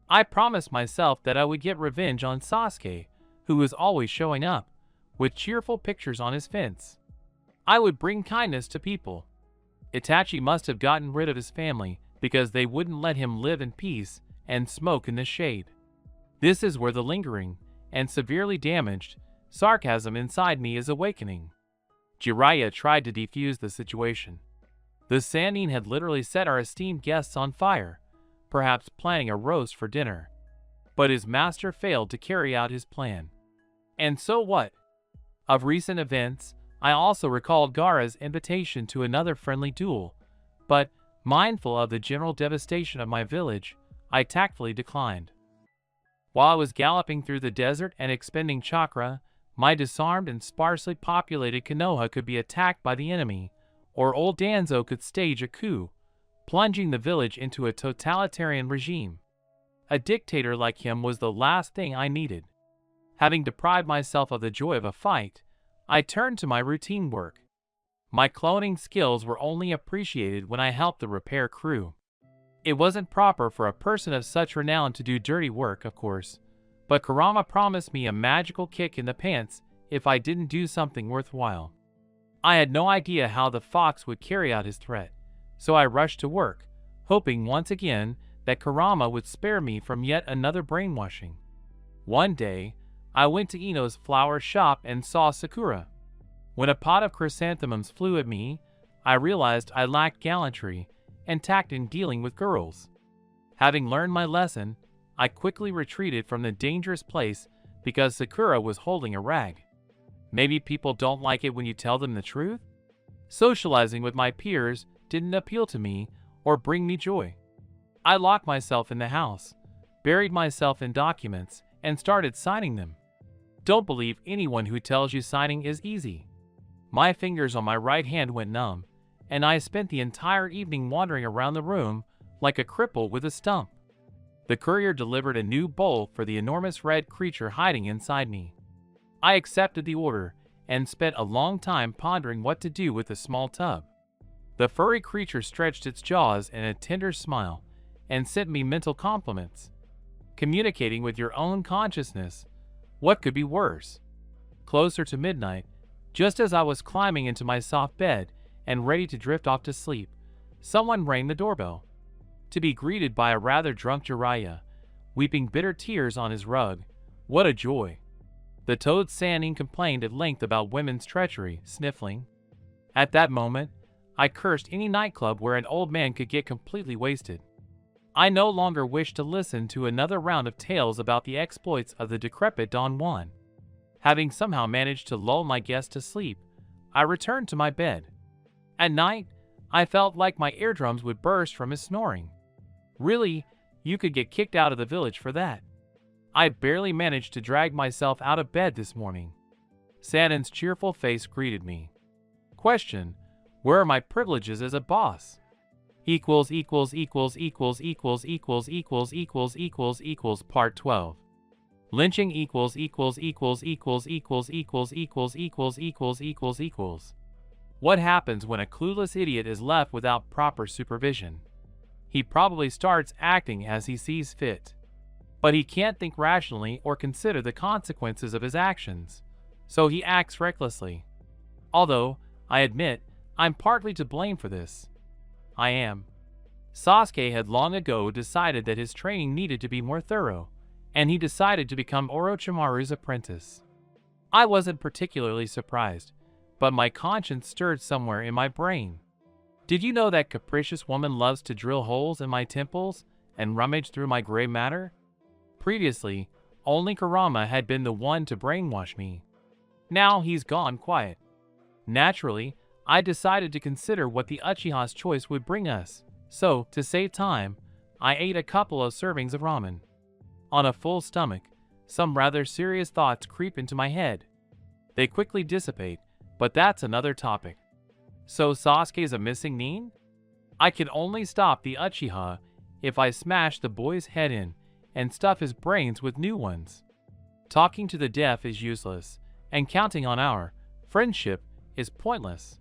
I promised myself that I would get revenge on Sasuke, who was always showing up, with cheerful pictures on his fence. I would bring kindness to people. Itachi must have gotten rid of his family because they wouldn't let him live in peace and smoke in the shade. This is where the lingering and severely damaged sarcasm inside me is awakening. Jiraiya tried to defuse the situation. The Sannin had literally set our esteemed guests on fire, perhaps planning a roast for dinner. But his master failed to carry out his plan. And so what? Of recent events, I also recalled Gaara's invitation to another friendly duel, but, mindful of the general devastation of my village, I tactfully declined. While I was galloping through the desert and expending chakra, my disarmed and sparsely populated Konoha could be attacked by the enemy, or old Danzo could stage a coup, plunging the village into a totalitarian regime. A dictator like him was the last thing I needed. Having deprived myself of the joy of a fight, I turned to my routine work. My cloning skills were only appreciated when I helped the repair crew. It wasn't proper for a person of such renown to do dirty work, of course, but Kurama promised me a magical kick in the pants if I didn't do something worthwhile. I had no idea how the fox would carry out his threat, so I rushed to work, hoping once again that Kurama would spare me from yet another brainwashing. One day, I went to Ino's flower shop and saw Sakura. When a pot of chrysanthemums flew at me, I realized I lacked gallantry and tact in dealing with girls. Having learned my lesson, I quickly retreated from the dangerous place because Sakura was holding a rag. Maybe people don't like it when you tell them the truth? Socializing with my peers didn't appeal to me or bring me joy. I locked myself in the house, buried myself in documents, and started signing them. Don't believe anyone who tells you signing is easy. My fingers on my right hand went numb, and I spent the entire evening wandering around the room like a cripple with a stump. The courier delivered a new bowl for the enormous red creature hiding inside me. I accepted the order and spent a long time pondering what to do with the small tub. The furry creature stretched its jaws in a tender smile and sent me mental compliments. Communicating with your own consciousness, what could be worse? Closer to midnight, just as I was climbing into my soft bed and ready to drift off to sleep, someone rang the doorbell. To be greeted by a rather drunk Jiraiya, weeping bitter tears on his rug, what a joy! The toad Sannin complained at length about women's treachery, sniffling. At that moment, I cursed any nightclub where an old man could get completely wasted. I no longer wished to listen to another round of tales about the exploits of the decrepit Don Juan. Having somehow managed to lull my guest to sleep, I returned to my bed. At night, I felt like my eardrums would burst from his snoring. Really, you could get kicked out of the village for that. I barely managed to drag myself out of bed this morning. Sannin's cheerful face greeted me. Question: where are my privileges as a boss? Part 12. Lynching equals equals equals equals equals equals equals equals equals equals equals. What happens when a clueless idiot is left without proper supervision? He probably starts acting as he sees fit. But he can't think rationally or consider the consequences of his actions, so he acts recklessly. Although, I admit, I'm partly to blame for this. I am. Sasuke had long ago decided that his training needed to be more thorough, and he decided to become Orochimaru's apprentice. I wasn't particularly surprised, but my conscience stirred somewhere in my brain. Did you know that capricious woman loves to drill holes in my temples and rummage through my gray matter? Previously, only Kurama had been the one to brainwash me. Now he's gone quiet. Naturally, I decided to consider what the Uchiha's choice would bring us, so, to save time, I ate a couple of servings of ramen. On a full stomach, some rather serious thoughts creep into my head. They quickly dissipate, but that's another topic. So Sasuke's a missing Nin? I can only stop the Uchiha if I smash the boy's head in and stuff his brains with new ones. Talking to the deaf is useless, and counting on our friendship is pointless.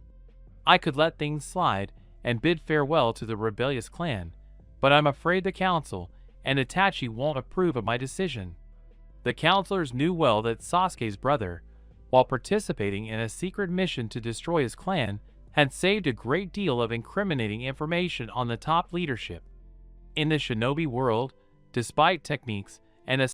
I could let things slide and bid farewell to the rebellious clan, but I'm afraid the council and Itachi won't approve of my decision. The counselors knew well that Sasuke's brother, while participating in a secret mission to destroy his clan, had saved a great deal of incriminating information on the top leadership. In the shinobi world, despite techniques and a